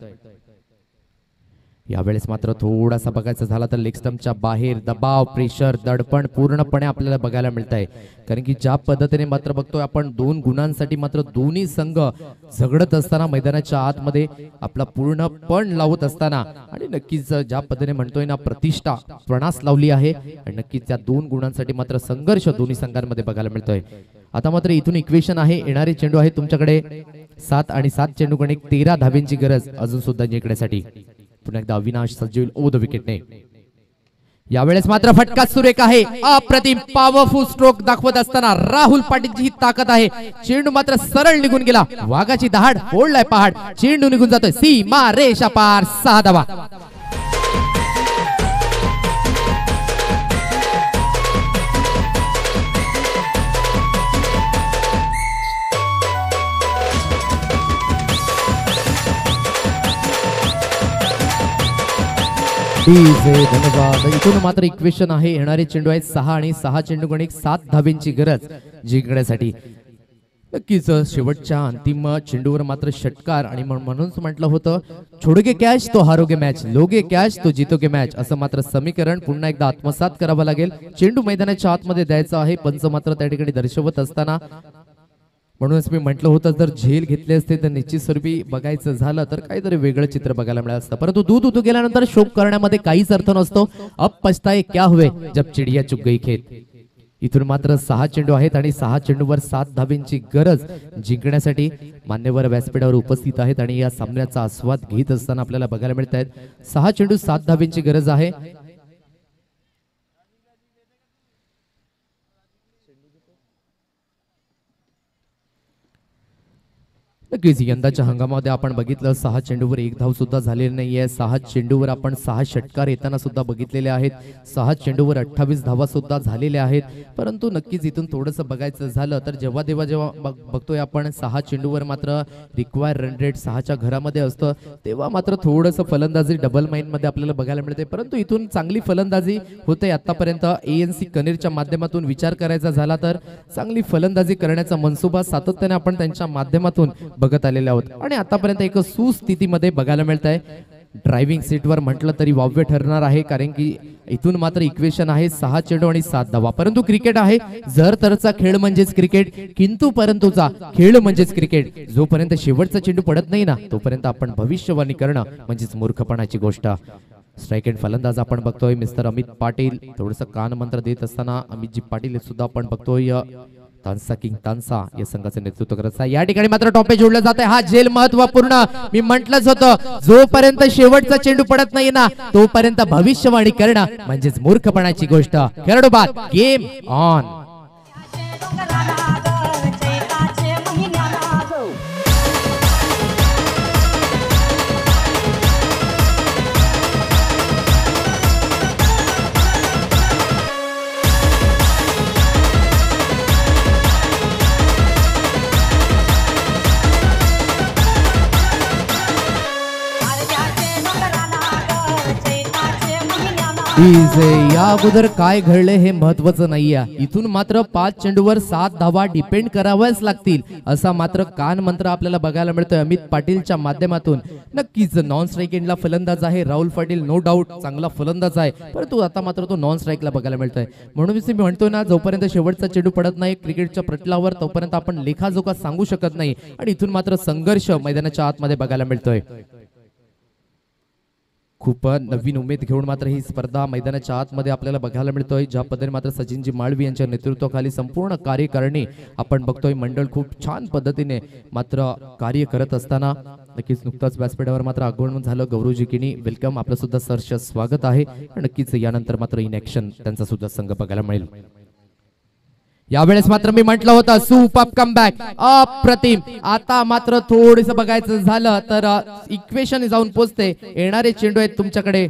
यावेळेस मात्र थोडासा बघायचं झाला तर लेग स्टंपच्या बाहेर दबाव, प्रेशर, दडपण पूर्णपणे आपल्याला बघायला मिळत आहे. कारण की ज्या पद्धतीने मात्र बघतोय आपण 2 गुणांसाठी मात्र दोन्ही संघ झगडत असताना मैदानाच्या आतमध्ये आपला पूर्ण पण लावत असताना आणि नक्कीच ज्या पद्धतीने म्हणतोय ना प्रतिष्ठा प्रणास लावली आहे आणि नक्कीच त्या 2 गुणांसाठी मात्र संघर्ष दोन्ही संघांमध्ये बघायला मिळतोय. आता मात्र इथून इक्वेशन आहे, येणारे चेंडू आहे तुमच्याकडे 7 आणि 7 चेंडू गणित 13 धाब्यांची गरज अजून सुद्धा जिंकण्यासाठी. पुन्हा एकदा अविनाश सज्जील ओ द विकेटने. यावेळेस मात्र फटका सुरेख आहे, अप्रतिम पॉवरफुल स्ट्रोक दाखवत असताना राहुल पाटीलची ही ताकद आहे. चेंडू मात्र सरळ निघून गेला, वाघाची दहाड फोडलाय पहाड, चेंडू निघून जातोय सीमा रेषा पार, 6 धावा. धन्यवाद. इथून मात्र इक्वेशन आहे, येणारे चेंडू आहेत 6 आणि 6 चेंडू गणित 7 धाब्यांची गरज जिंकण्यासाठी. नक्कीच शेवटच्या अंतिम चेंडूवर मात्र षटकार आणि म्हणूनच म्हटलं होतं छोडोगे कॅच तो हारोगे मॅच, लोगे कॅच तो जीतोगे मॅच, असं मात्र समीकरण पुन्हा एकदा आत्मसात करावं लागेल. चेंडू मैदानाच्या आतमध्ये द्यायचा आहे, पंच मात्र त्या ठिकाणी दर्शवत असताना म्हणूनच मी म्हटलं होतं जर झेल घेतले असते तर निश्चित स्वरूपी बघायचं झालं तर काहीतरी वेगळं चित्र बघायला मिळालं असतं. परंतु दूध उतू गेल्यानंतर शोक करण्यामध्ये काहीच अर्थ नसतो. अब पछताए क्या हुए जब चिडिया चुग गई खेत. इथून मात्र 6 चेंडू आहेत आणि 6 चेंडूवर 7 धाब्यांची गरज जिंकण्यासाठी मान्यवर व्यासपीठावर उपस्थित आहेत आणि या सामन्याचा आस्वाद घेत असताना आपल्याला बघायला मिळत आहेत. 6 चेंडू 7 धाब्यांची गरज आहे. नक्कीच यंदाच्या हंगामामध्ये आपण बघितलं 6 चेंडूवर 1 धाव सुद्धा झालेली नाहीये. 6 चेंडूवर आपण 6 षटकार येताना सुद्धा बघितलेले आहेत. 6 चेंडूवर 28 धावा सुद्धा झालेल्या आहेत. परंतु नक्कीच इथून थोडंसं बघायचं झालं तर जेव्हा बघतोय आपण 6 चेंडूवर मात्र रिक्वायर रन रेट 6च्या घरामध्ये असतं तेव्हा मात्र थोडंसं फलंदाजी डबल माइंड मध्ये आपल्याला बघायला मिळते. परंतु इथून चांगली फलंदाजी होते आतापर्यंत. ANC कनेरच्या माध्यमातून विचार करायचा झाला तर चांगली फलंदाजी करण्याचा मनसुबा सातत्याने आपण त्यांच्या माध्यमातून बघत आलेले आहोत आणि आतापर्यंत एक सुस्थितीमध्ये बघायला मिळत आहे. ड्रायव्हिंग सीटवर म्हटलं तरी वाव्य ठरणार आहे कारण की इथून मात्र इक्वेशन आहे 6 चेंडू आणि 7 धावा. परंतु क्रिकेट आहे जर तरचा खेळ म्हणजेच क्रिकेट, किंतु परंतुचा खेळ म्हणजेच क्रिकेट. जोपर्यंत शेवटचा चेंडू पडत नाही ना तोपर्यंत आपण भविष्यवाणी करणं म्हणजेच मूर्खपणाची गोष्ट. स्ट्राईक एंड फलंदाज आपण बघतोय मिस्टर अमित पाटील, थोडंसं कान मंत्र देत असताना अमितजी पाटील सुद्धा आपण बघतोय. तानसा किंग तानसा या संघाचे नेतृत्व करत आहे. या ठिकाणी मात्र टॉपे जोडलं जात आहे. हा झेल महत्वपूर्ण, मी म्हटलंच होतं जोपर्यंत शेवटचा चेंडू पडत नाही ना तोपर्यंत भविष्यवाणी करणं म्हणजेच मूर्खपणाची गोष्ट. खेळाडू बाद, गेम ऑन. या अगोदर काय घडले हे महत्वाचं नाहीये. इथून मात्र 5 चेंडूवर 7 धावा डिपेंड कराव्याच लागतील असा मात्र कान मंत्र आपल्याला बघायला मिळतोय अमित पाटीलच्या माध्यमातून. नक्कीच नॉन स्ट्राईक एंडला फलंदाज आहे राहुल पाटील, नो डाऊट चांगला फलंदाज आहे, परंतु आता मात्र तो नॉन स्ट्राईकला बघायला मिळतोय. म्हणून मी म्हणतोय ना जोपर्यंत शेवटचा चेंडू पडत नाही क्रिकेटच्या प्रतलावर तोपर्यंत आपण लेखाजोखा सांगू शकत नाही आणि इथून मात्र संघर्ष मैदानाच्या आतमध्ये बघायला मिळतोय. खूप नवीन उमेद घेऊन मात्र ही स्पर्धा मैदानाच्या आतमध्ये आपल्याला बघायला मिळतोय. ज्या पद्धतीने मात्र सचिनजी माळवी यांच्या नेतृत्वाखाली संपूर्ण कार्यकारिणी आपण बघतोय, मंडळ खूप छान पद्धतीने मात्र कार्य करत असताना नक्कीच नुकताच व्यासपीठावर मात्र आगमन झालं. गौरवजी किनी वेलकम, आपलं सुद्धा सहर्ष स्वागत आहे. नक्कीच यानंतर मात्र इन ऍक्शन त्यांचा सुद्धा संघ बघायला मिळेल. यावेळेस मात्र मी म्हटलं होतं सुपर कमबॅक, अप्रतिम. आता मात्र थोडंसं बघायचं झालं तर इक्वेशन जाऊन पोचते. येणारे चेंडू आहेत तुमच्याकडे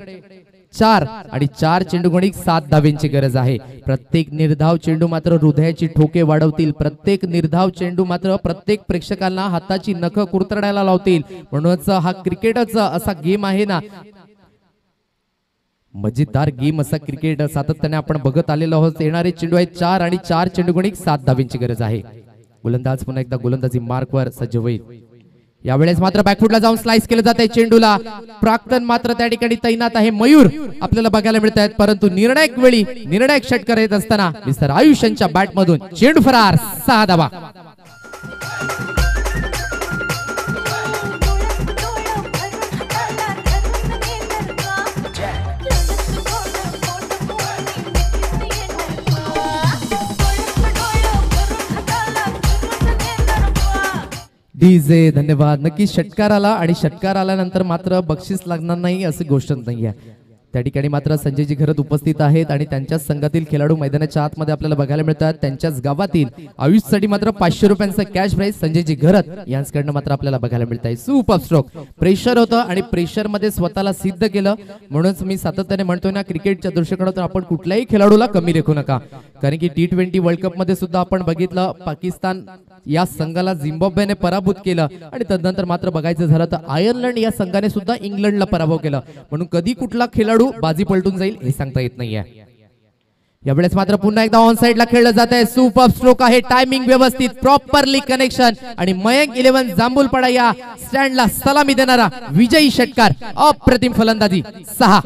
4 आणि 4 चेंडू गणिक 7 धावेंची गरज आहे. प्रत्येक निर्धाव चेंडू मात्र हृदयाची ठोके वाढवतील. प्रत्येक निर्धाव चेंडू मात्र प्रत्येक प्रेक्षकांना हाताची नख कुरतडायला लावतील. म्हणूनच हा क्रिकेटचा असा गेम आहे ना, मजेदार गेम असा क्रिकेट सातत्याने आपण बघत आलेलो आहोत. येणारे चेंडू आहेत 4 आणि 4 चेंडू गणिक 7 धावेंची गरज आहे. गोलंदाज पुन्हा एकदा गोलंदाजी मार्कवर सज्ज होईल. यावेळेस मात्र बॅकफुटला जाऊन स्लाइस केलं जाते चेंडूला. प्राक्तन मात्र त्या ठिकाणी तैनात आहे. मयूर आपल्याला बघायला मिळत आहेत, परंतु निर्णायक वेळी निर्णायक षटकार येत असताना मिस्टर आयुष यांच्या बॅट मधून चेंडू फरार. 6 धावा. डीजे धन्यवाद. नक्की षटकार आला आणि षटकार आल्यानंतर मात्र बक्षीस लागणार नाही अशी गोष्ट नाहीये. त्या ठिकाणी मात्र संजयजी घरत उपस्थित आहेत आणि त्यांच्याच संघातील खेळाडू मैदानाच्या आतमध्ये आपल्याला बघायला मिळतात. त्यांच्याच गावातील आयुषसाठी मात्र 500 रुपयांचा कॅश प्राइज संजयजी घरत यांच्याकडनं मात्र आपल्याला बघायला मिळत आहे. Super stroke. प्रेशर होतं आणि प्रेशर मध्ये स्वतःला सिद्ध केलं. म्हणूनच मी सातत्याने म्हणतोय ना, क्रिकेटच्या दृष्टिकोनातून आपण कुठल्याही खेळाडूला कमी लेखू नका. कारण की T20 वर्ल्ड कप मध्ये सुद्धा आपण बघितलं, पाकिस्तान या संघाला झिम्बाब्वेने पराभूत केलं आणि तदनंतर मात्र बघायचं झालं तर आयर्लंड या संघाने सुद्धा इंग्लंडला पराभव केला. म्हणून कधी कुठला खेळाडू बाजी पलटून जाईल हे सांगता येत नाहीये. यावेळेस मात्र पुन्हा एकदा ऑन साइडला खेळलं जात आहे. सुपर स्ट्रोक आहे. टायमिंग व्यवस्थित, प्रॉपरली कनेक्शन आणि मयंक 11 जांभूलपाडा या स्टँडला सलामी देणारा विजयी षटकार. अप्रतिम फलंदाजी. 6.